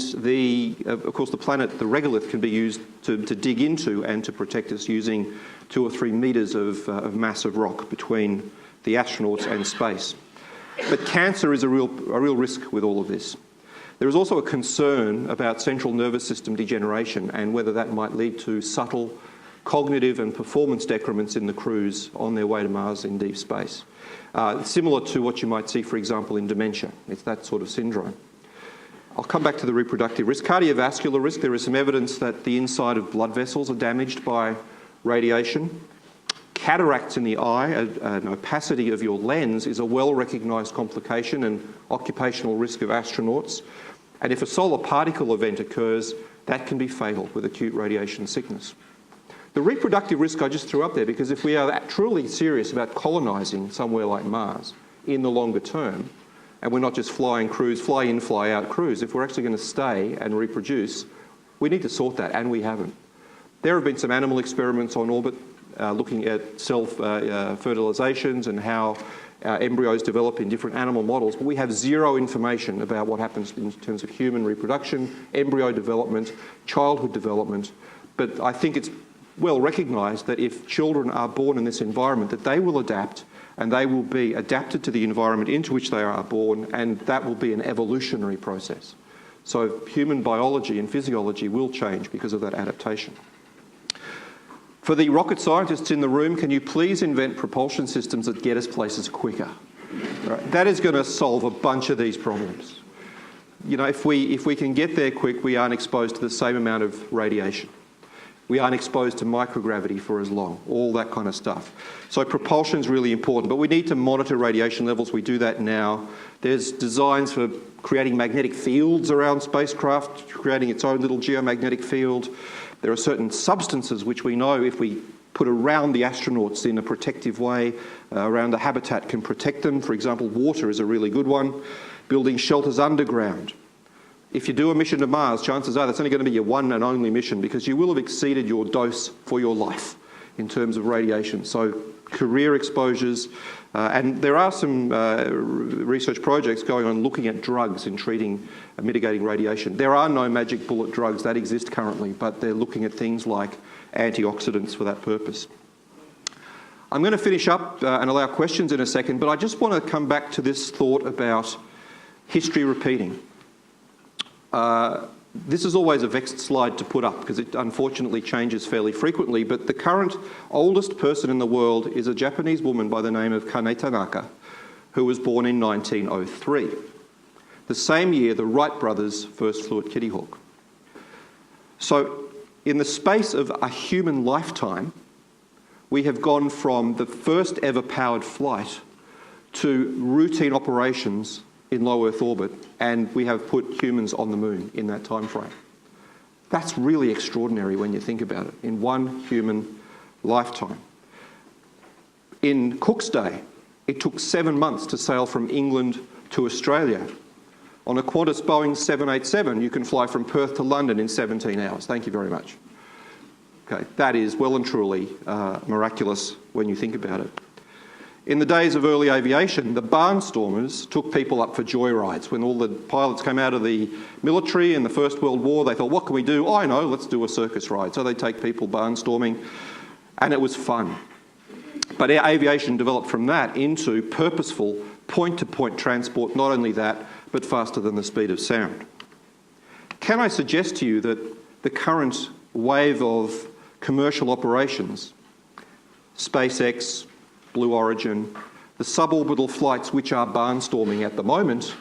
of course, the planet, the regolith, can be used to dig into and to protect us using 2 or 3 metres of massive rock between the astronauts and space. But cancer is a real risk with all of this. There is also a concern about central nervous system degeneration and whether that might lead to subtle cognitive and performance decrements in the crews on their way to Mars in deep space. Similar to what you might see, for example, in dementia. It's that sort of syndrome. I'll come back to the reproductive risk. Cardiovascular risk, there is some evidence that the inside of blood vessels are damaged by radiation. Cataracts in the eye, an opacity of your lens, is a well-recognised complication and occupational risk of astronauts. And if a solar particle event occurs, that can be fatal with acute radiation sickness. The reproductive risk I just threw up there because if we are truly serious about colonising somewhere like Mars in the longer term, and we're not just fly in, fly out crews, if we're actually going to stay and reproduce, we need to sort that, and we haven't. There have been some animal experiments on orbit looking at self-fertilizations and how embryos develop in different animal models, but we have zero information about what happens in terms of human reproduction, embryo development, childhood development. But I think it's well recognised that if children are born in this environment, that they will adapt and they will be adapted to the environment into which they are born, and that will be an evolutionary process. So human biology and physiology will change because of that adaptation. For the rocket scientists in the room, can you please invent propulsion systems that get us places quicker? Right. That is going to solve a bunch of these problems. If we can get there quick, we aren't exposed to the same amount of radiation. We aren't exposed to microgravity for as long, all that kind of stuff. So propulsion is really important, but we need to monitor radiation levels. We do that now. There's designs for creating magnetic fields around spacecraft, creating its own little geomagnetic field. There are certain substances which we know if we put around the astronauts in a protective way, around the habitat, can protect them. For example, water is a really good one. Building shelters underground. If you do a mission to Mars, chances are that's only going to be your one and only mission because you will have exceeded your dose for your life in terms of radiation. So career exposures, and there are some research projects going on looking at drugs in treating and mitigating radiation. There are no magic bullet drugs that exist currently, but they're looking at things like antioxidants for that purpose. I'm going to finish up and allow questions in a second, but I just want to come back to this thought about history repeating. This is always a vexed slide to put up because it unfortunately changes fairly frequently, but the current oldest person in the world is a Japanese woman by the name of Kane Tanaka, who was born in 1903. The same year the Wright brothers first flew at Kitty Hawk. So in the space of a human lifetime, we have gone from the first ever powered flight to routine operations in low Earth orbit, and we have put humans on the moon in that time frame. That's really extraordinary when you think about it, in one human lifetime. In Cook's day, it took 7 months to sail from England to Australia. On a Qantas Boeing 787, you can fly from Perth to London in 17 hours. Thank you very much. Okay, that is well and truly miraculous when you think about it. In the days of early aviation, the barnstormers took people up for joyrides. When all the pilots came out of the military in the First World War, they thought, what can we do? Oh, I know, let's do a circus ride. So they take people barnstorming, and it was fun. But aviation developed from that into purposeful point-to-point transport, not only that, but faster than the speed of sound. Can I suggest to you that the current wave of commercial operations, SpaceX, Blue Origin, the suborbital flights which are barnstorming at the moment,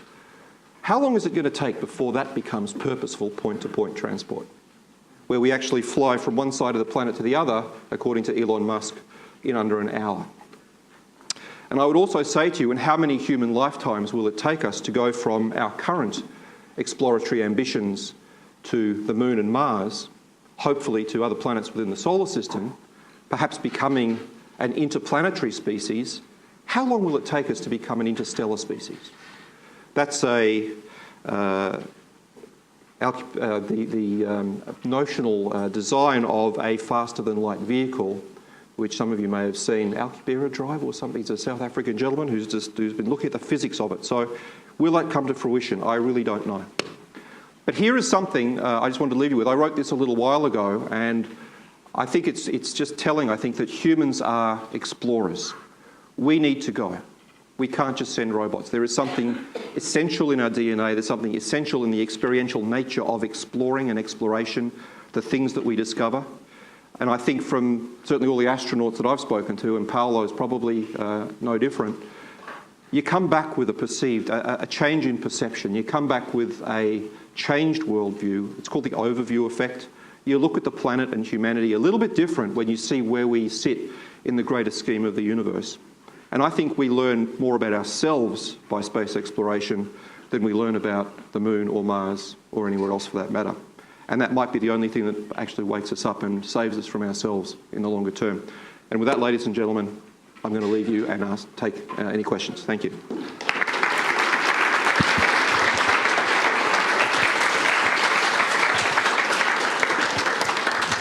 how long is it going to take before that becomes purposeful point-to-point transport, where we actually fly from one side of the planet to the other, according to Elon Musk, in under an hour? And I would also say to you, in how many human lifetimes will it take us to go from our current exploratory ambitions to the Moon and Mars, hopefully to other planets within the solar system, perhaps becoming an interplanetary species? How long will it take us to become an interstellar species? That's the notional design of a faster-than-light vehicle, which some of you may have seen, Alcubierre Drive or something. He's a South African gentleman who's been looking at the physics of it. So will that come to fruition? I really don't know. But here is something I just wanted to leave you with. I wrote this a little while ago, and I think it's just telling, I think, that humans are explorers. We need to go. We can't just send robots. There is something essential in our DNA. There's something essential in the experiential nature of exploring and exploration, the things that we discover. And I think from certainly all the astronauts that I've spoken to, and Paolo is probably no different, you come back with a change in perception. You come back with a changed worldview. It's called the overview effect. You look at the planet and humanity a little bit different when you see where we sit in the greater scheme of the universe. And I think we learn more about ourselves by space exploration than we learn about the Moon or Mars or anywhere else for that matter. And that might be the only thing that actually wakes us up and saves us from ourselves in the longer term. And with that, ladies and gentlemen, I'm going to leave you and take any questions. Thank you.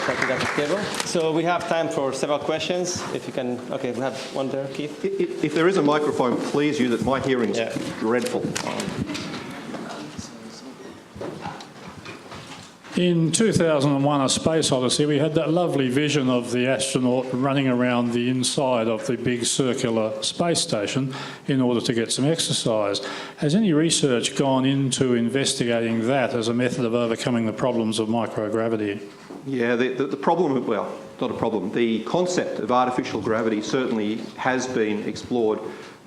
Thank you, Dr. Cable. So we have time for several questions. If you can, okay, we have one there, Keith. If there is a microphone, please use it. My hearing's dreadful. In 2001, A Space Odyssey, we had that lovely vision of the astronaut running around the inside of the big circular space station in order to get some exercise. Has any research gone into investigating that as a method of overcoming the problems of microgravity? Yeah, the problem, well, not a problem. The concept of artificial gravity certainly has been explored.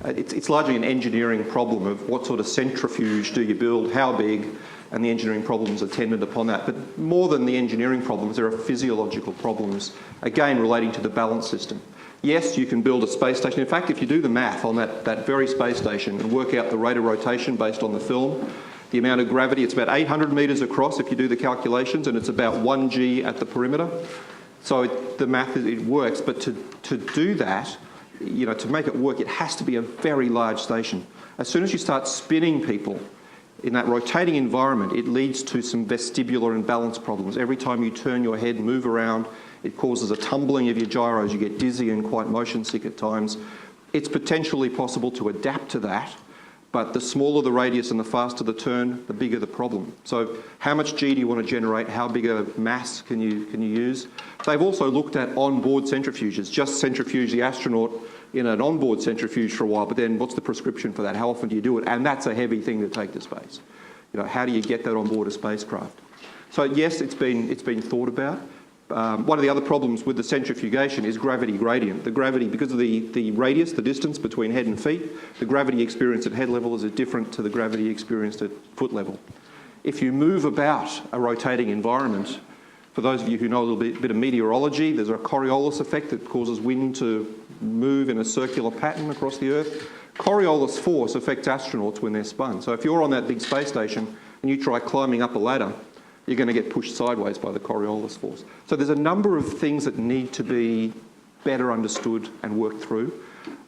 It's largely an engineering problem of what sort of centrifuge do you build, how big, and the engineering problems attendant upon that. But more than the engineering problems, there are physiological problems, again, relating to the balance system. Yes, you can build a space station. In fact, if you do the math on that very space station and work out the rate of rotation based on the film, the amount of gravity, it's about 800 metres across if you do the calculations, and it's about 1 G at the perimeter. So the math, it works. But to do that, you know, to make it work, it has to be a very large station. As soon as you start spinning people in that rotating environment, it leads to some vestibular and balance problems. Every time you turn your head, move around, it causes a tumbling of your gyros. You get dizzy and quite motion sick at times. It's potentially possible to adapt to that, But the smaller the radius and the faster the turn, the bigger the problem. So how much G do you want to generate? How big a mass can you use? They've also looked at onboard centrifuges, just centrifuge the astronaut in an onboard centrifuge for a while, but then what's the prescription for that? How often do you do it? And that's a heavy thing to take to space. You know, how do you get that on board a spacecraft? So yes, it's been thought about. One of the other problems with the centrifugation is gravity gradient. The gravity, because of the radius, the distance between head and feet, the gravity experienced at head level is different to the gravity experienced at foot level. If you move about a rotating environment, for those of you who know a little bit of meteorology, there's a Coriolis effect that causes wind to move in a circular pattern across the Earth. Coriolis force affects astronauts when they're spun. So if you're on that big space station and you try climbing up a ladder, you're going to get pushed sideways by the Coriolis force. So there's a number of things that need to be better understood and worked through.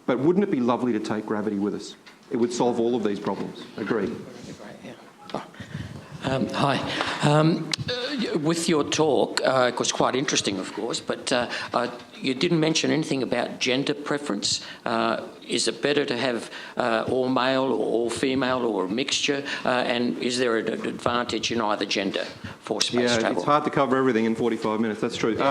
But wouldn't it be lovely to take gravity with us? It would solve all of these problems. Agreed. Hi. With your talk, it was quite interesting, of course, but you didn't mention anything about gender preference. Is it better to have all male or all female or a mixture? And is there an advantage in either gender for space travel? It's hard to cover everything in 45 minutes, that's true. There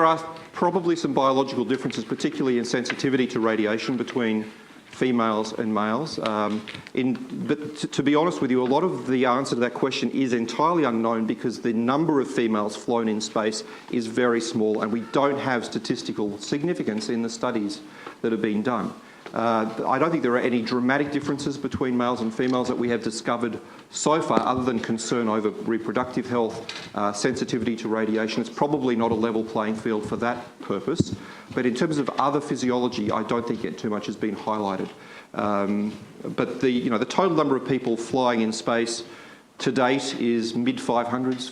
are probably some biological differences, particularly in sensitivity to radiation between females and males. But to be honest with you, a lot of the answer to that question is entirely unknown because the number of females flown in space is very small and we don't have statistical significance in the studies that have been done. I don't think there are any dramatic differences between males and females that we have discovered so far, other than concern over reproductive health, sensitivity to radiation. It's probably not a level playing field for that purpose. But in terms of other physiology, I don't think too much has been highlighted. But the total number of people flying in space to date is mid-500s,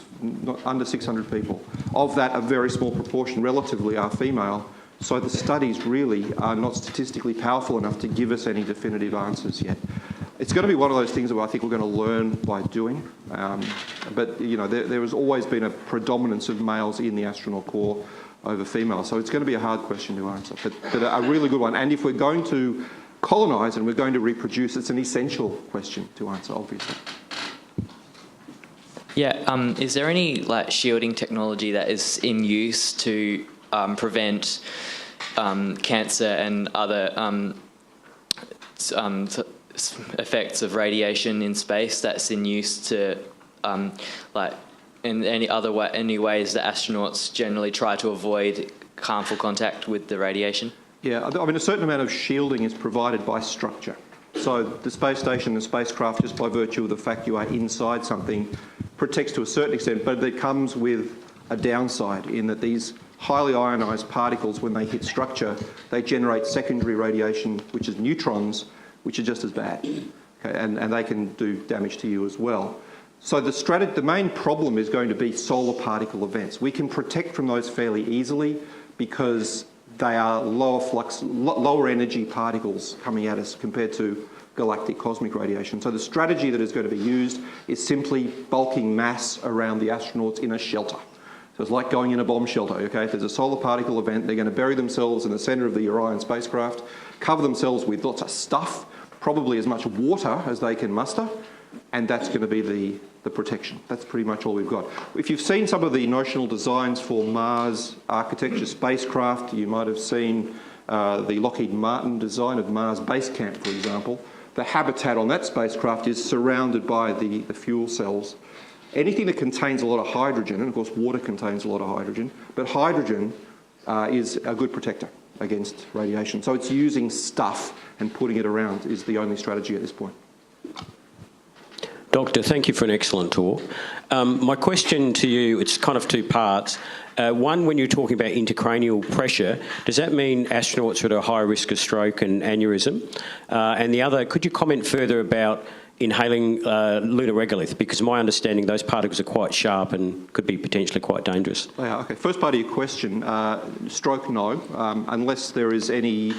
under 600 people. Of that, a very small proportion, relatively, are female. So the studies really are not statistically powerful enough to give us any definitive answers yet. It's going to be one of those things that I think we're going to learn by doing. But there has always been a predominance of males in the astronaut corps over females. So it's going to be a hard question to answer, but a really good one. And if we're going to colonise and we're going to reproduce, it's an essential question to answer, obviously. Yeah, is there any shielding technology that is in use to prevent cancer and other effects of radiation in space that's in use to, in any ways that astronauts generally try to avoid harmful contact with the radiation? Yeah, I mean, a certain amount of shielding is provided by structure. So the space station, the spacecraft, just by virtue of the fact you are inside something, protects to a certain extent, but it comes with a downside in that these highly ionised particles, when they hit structure, they generate secondary radiation, which is neutrons, which are just as bad. Okay, and they can do damage to you as well. So the main problem is going to be solar particle events. We can protect from those fairly easily because they are lower flux, lower energy particles coming at us compared to galactic cosmic radiation. So the strategy that is going to be used is simply bulking mass around the astronauts in a shelter. So it's like going in a bomb shelter, okay? If there's a solar particle event, they're going to bury themselves in the centre of the Orion spacecraft, cover themselves with lots of stuff, probably as much water as they can muster, and that's going to be the protection. That's pretty much all we've got. If you've seen some of the notional designs for Mars architecture spacecraft, you might have seen the Lockheed Martin design of Mars Base Camp, for example. The habitat on that spacecraft is surrounded by the fuel cells. Anything that contains a lot of hydrogen, and of course water contains a lot of hydrogen, but hydrogen is a good protector against radiation. So it's using stuff and putting it around is the only strategy at this point. Doctor, thank you for an excellent talk. My question to you, it's kind of two parts. One, when you're talking about intracranial pressure, does that mean astronauts are at a high risk of stroke and aneurysm? And the other, could you comment further about inhaling lunar regolith? Because my understanding, those particles are quite sharp and could be potentially quite dangerous. Yeah, okay. First part of your question, stroke, no, unless there is any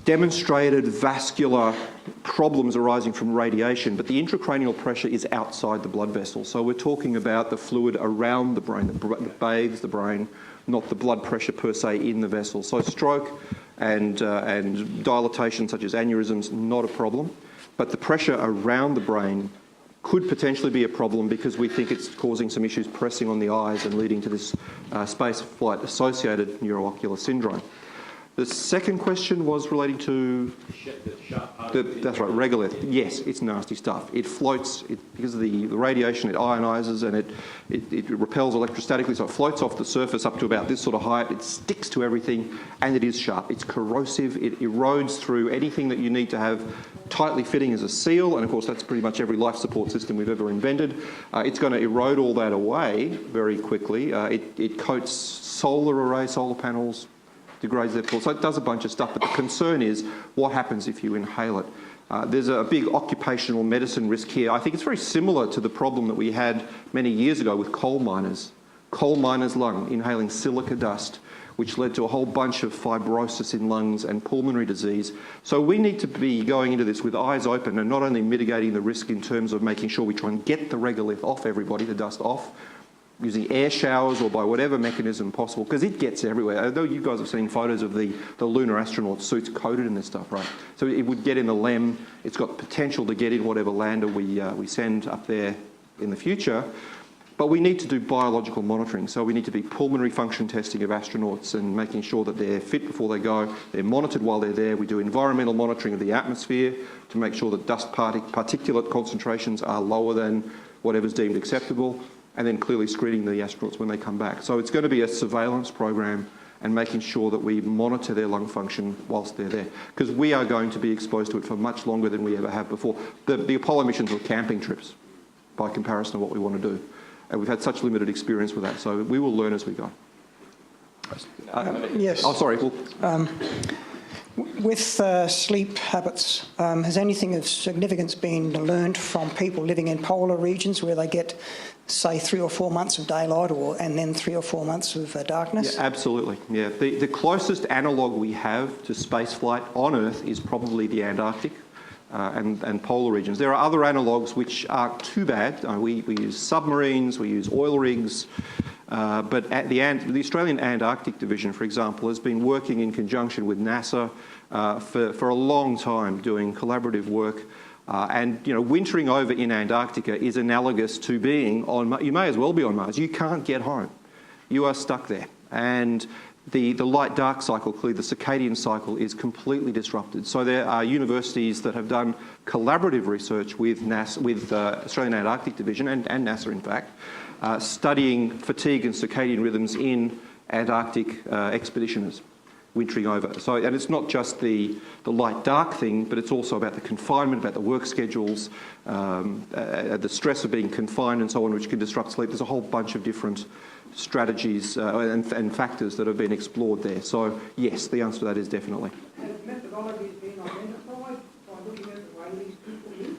demonstrated vascular problems arising from radiation, but the intracranial pressure is outside the blood vessel. So we're talking about the fluid around the brain that bathes the brain, not the blood pressure per se in the vessel. So stroke and dilatation such as aneurysms, not a problem. But the pressure around the brain could potentially be a problem because we think it's causing some issues pressing on the eyes and leading to this spaceflight associated neuroocular syndrome. The second question was relating to... that's right, regolith. Yes, it's nasty stuff. It floats, because of the radiation, it ionises and it repels electrostatically, so it floats off the surface up to about this sort of height. It sticks to everything, and it is sharp. It's corrosive. It erodes through anything that you need to have tightly fitting as a seal, and of course that's pretty much every life support system we've ever invented. It's going to erode all that away very quickly. It coats solar panels, degrades their pores. So it does a bunch of stuff, but the concern is what happens if you inhale it. There's a big occupational medicine risk here. I think it's very similar to the problem that we had many years ago with coal miners. Coal miners' lung, inhaling silica dust, which led to a whole bunch of fibrosis in lungs and pulmonary disease. So we need to be going into this with eyes open and not only mitigating the risk in terms of making sure we try and get the regolith off everybody, the dust off, using air showers or by whatever mechanism possible, because it gets everywhere. I know you guys have seen photos of the lunar astronaut suits coated in this stuff, right? So it would get in the LEM. It's got potential to get in whatever lander we send up there in the future. But we need to do biological monitoring. So we need to be pulmonary function testing of astronauts and making sure that they're fit before they go. They're monitored while they're there. We do environmental monitoring of the atmosphere to make sure that dust particulate concentrations are lower than whatever's deemed acceptable, and then clearly screening the astronauts when they come back. So it's going to be a surveillance program and making sure that we monitor their lung function whilst they're there, because we are going to be exposed to it for much longer than we ever have before. The Apollo missions were camping trips by comparison to what we want to do. And we've had such limited experience with that, so we will learn as we go. Yes. Oh, sorry. With sleep habits, has anything of significance been learned from people living in polar regions where they get, say, 3 or 4 months of daylight and then 3 or 4 months of darkness? Yeah, absolutely, yeah. The closest analogue we have to spaceflight on Earth is probably the Antarctic and polar regions. There are other analogues which aren't too bad. We use submarines, we use oil rigs, but the Australian Antarctic Division, for example, has been working in conjunction with NASA for a long time doing collaborative work. And wintering over in Antarctica is analogous to being on Mars. You may as well be on Mars. You can't get home. You are stuck there. And the light-dark cycle, clearly the circadian cycle, is completely disrupted. So there are universities that have done collaborative research with NASA, with Australian Antarctic Division and NASA, in fact, studying fatigue and circadian rhythms in Antarctic expeditioners wintering over. So, and it's not just the light-dark thing, but it's also about the confinement, about the work schedules, the stress of being confined and so on, which can disrupt sleep. There's a whole bunch of different strategies and factors that have been explored there. So, yes, the answer to that is definitely. Has methodologies been identified by looking at the way these people live?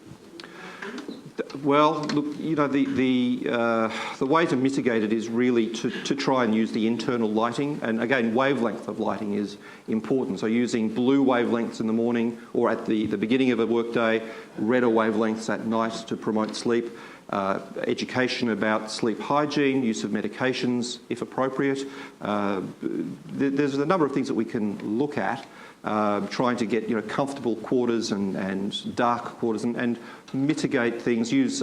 Well, look, the way to mitigate it is really to try and use the internal lighting. And again, wavelength of lighting is important. So using blue wavelengths in the morning or at the beginning of a workday, redder wavelengths at night to promote sleep. Education about sleep hygiene, use of medications if appropriate. There's a number of things that we can look at, trying to get comfortable quarters and dark quarters and mitigate things, use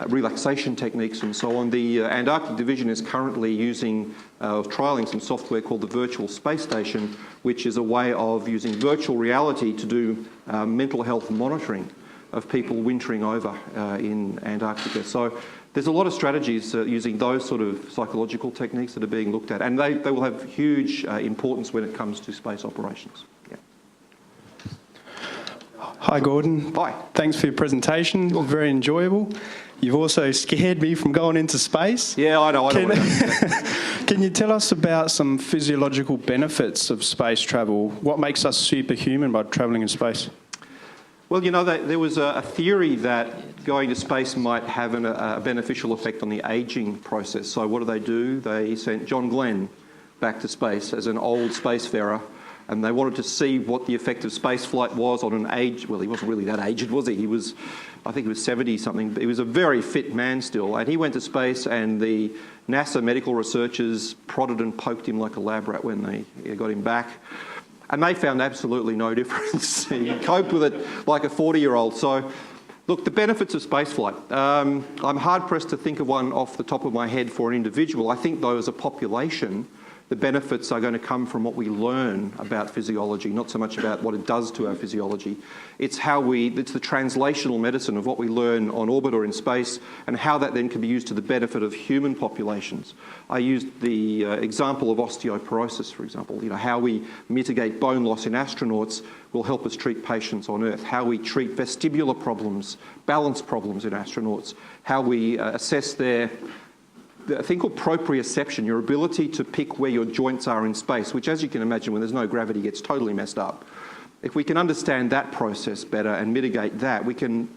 relaxation techniques and so on. The Antarctic Division is currently using, trialling some software called the Virtual Space Station, which is a way of using virtual reality to do mental health monitoring of people wintering over in Antarctica. So there's a lot of strategies using those sort of psychological techniques that are being looked at, and they will have huge importance when it comes to space operations. Yeah. Hi, Gordon. Hi. Thanks for your presentation. It was very enjoyable. You've also scared me from going into space. Yeah, I know. I don't want to. Can you tell us about some physiological benefits of space travel? What makes us superhuman by travelling in space? Well, there was a theory that going to space might have a beneficial effect on the ageing process. So what do? They sent John Glenn back to space as an old spacefarer, and they wanted to see what the effect of spaceflight was on an age. Well, he wasn't really that aged, was he? I think he was 70-something. He was a very fit man still, and he went to space, and the NASA medical researchers prodded and poked him like a lab rat when they got him back. And they found absolutely no difference. You cope with it like a 40-year-old. So, look, the benefits of spaceflight. I'm hard-pressed to think of one off the top of my head for an individual. I think, though, as a population, the benefits are going to come from what we learn about physiology, not so much about what it does to our physiology. It's the translational medicine of what we learn on orbit or in space, and how that then can be used to the benefit of human populations. I used the example of osteoporosis, for example. How we mitigate bone loss in astronauts will help us treat patients on Earth. How we treat vestibular problems, balance problems in astronauts. How we assess their a thing called proprioception, your ability to pick where your joints are in space, which, as you can imagine, when there's no gravity, gets totally messed up. If we can understand that process better and mitigate that, we can,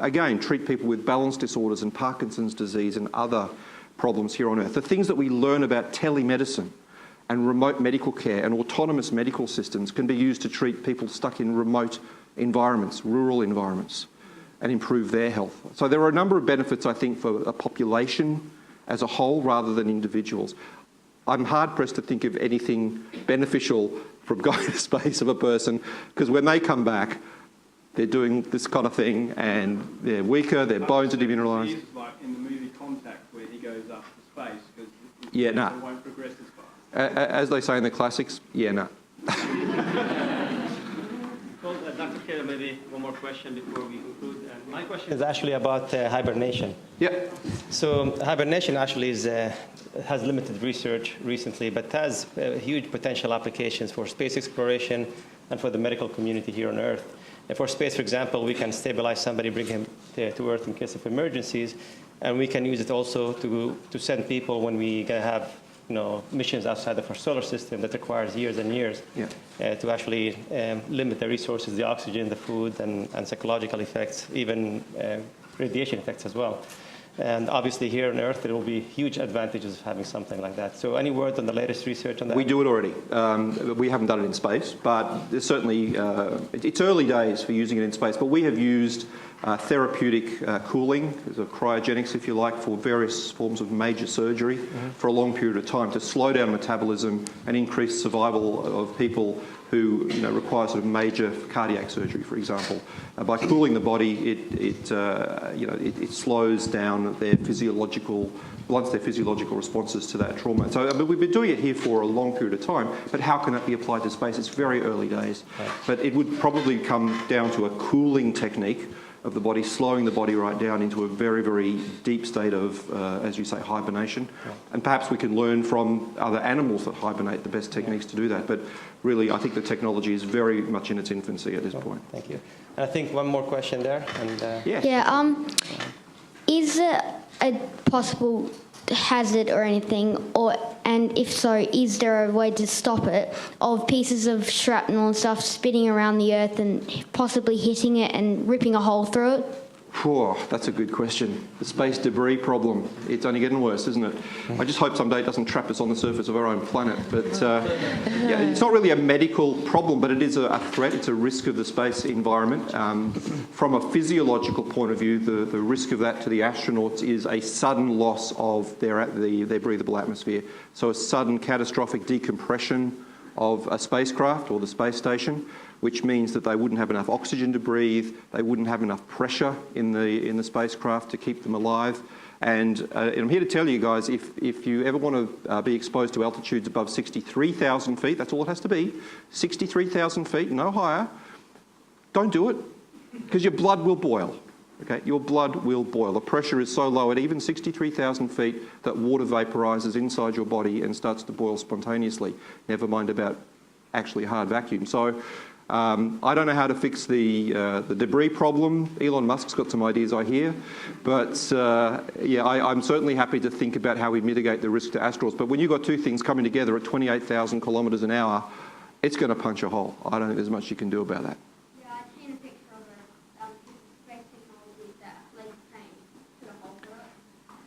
again, treat people with balance disorders and Parkinson's disease and other problems here on Earth. The things that we learn about telemedicine and remote medical care and autonomous medical systems can be used to treat people stuck in remote environments, rural environments, and improve their health. So there are a number of benefits, I think, for a population as a whole rather than individuals. I'm hard-pressed to think of anything beneficial from going to space of a person, because when they come back, they're doing this kind of thing and they're weaker, their bones are demineralised. Like in the movie Contact, where he goes up to space because it won't progress as fast. As they say in the classics, no. Well, Dr. Taylor, maybe one more question before we conclude. My question It's actually about hibernation. Yeah. So hibernation actually has limited research recently, but has huge potential applications for space exploration and for the medical community here on Earth. And for space, for example, we can stabilize somebody, bring him to Earth in case of emergencies, and we can use it also to send people when we have missions outside of our solar system that requires years and years to actually limit the resources, the oxygen, the food, and psychological effects, even radiation effects as well. And obviously here on Earth, there will be huge advantages of having something like that. So any word on the latest research on that? We do it already. We haven't done it in space, but there's certainly, it's early days for using it in space, but we have used therapeutic cooling, cryogenics if you like, for various forms of major surgery for a long period of time to slow down metabolism and increase survival of people who require sort of major cardiac surgery, for example. By cooling the body, it slows down their physiological responses to that trauma. So we've been doing it here for a long period of time, but how can it be applied to space? It's very early days. Right. But it would probably come down to a cooling technique of the body, slowing the body right down into a very, very deep state of, as you say, hibernation. Yeah. And perhaps we can learn from other animals that hibernate the best techniques to do that. But really, I think the technology is very much in its infancy at this point. Thank you. And I think one more question there. And, is it a possible hazard or anything, and if so, is there a way to stop it, of pieces of shrapnel and stuff spinning around the Earth and possibly hitting it and ripping a hole through it? That's a good question. The space debris problem. It's only getting worse, isn't it? I just hope someday it doesn't trap us on the surface of our own planet. But it's not really a medical problem, but it is a threat. It's a risk of the space environment. From a physiological point of view, the risk of that to the astronauts is a sudden loss of their breathable atmosphere. So a sudden catastrophic decompression of a spacecraft or the space station, which means that they wouldn't have enough oxygen to breathe, they wouldn't have enough pressure in the spacecraft to keep them alive. And I'm here to tell you guys, if you ever want to be exposed to altitudes above 63,000 feet, that's all it has to be, 63,000 feet, no higher, don't do it, because your blood will boil. Okay, your blood will boil. The pressure is so low at even 63,000 feet that water vaporises inside your body and starts to boil spontaneously. Never mind about actually hard vacuum. So I don't know how to fix the debris problem. Elon Musk's got some ideas, I hear. But I'm certainly happy to think about how we mitigate the risk to astronauts. But when you've got two things coming together at 28,000 kilometres an hour, it's going to punch a hole. I don't think there's much you can do about that.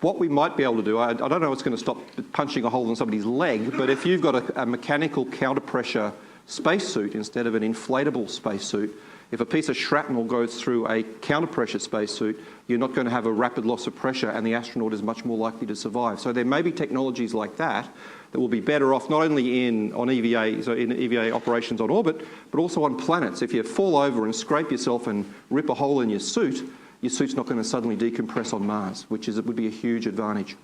What we might be able to do, I don't know what's going to stop punching a hole in somebody's leg, but if you've got a mechanical counter-pressure spacesuit instead of an inflatable spacesuit, If a piece of shrapnel goes through a counter-pressure spacesuit, you're not going to have a rapid loss of pressure, and the astronaut is much more likely to survive. So there may be technologies like that that will be better off not only in EVA operations on orbit, but also on planets. If you fall over and scrape yourself and rip a hole in your suit's not going to suddenly decompress on Mars, which would be a huge advantage.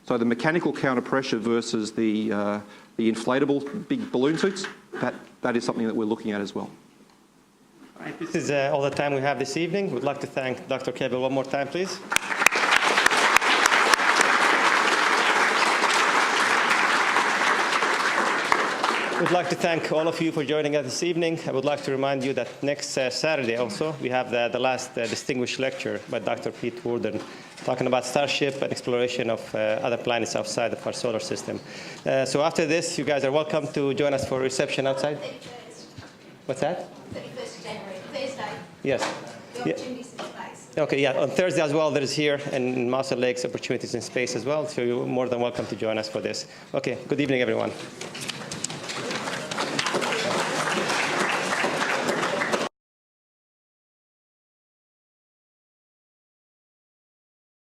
So the mechanical counter-pressure versus the inflatable big balloon suits, that is something that we're looking at as well. This is all the time we have this evening. We'd like to thank Dr. Cable one more time, please. We'd like to thank all of you for joining us this evening. I would like to remind you that next Saturday also, we have the last distinguished lecture by Dr. Pete Worden, talking about Starship and exploration of other planets outside of our solar system. So after this, you guys are welcome to join us for a reception outside. What's that? 31st of January, Thursday. Yes. The opportunities in space. Okay, yeah. On Thursday as well, there's here in Mousel Lakes opportunities in space as well. So you're more than welcome to join us for this. Okay, good evening, everyone.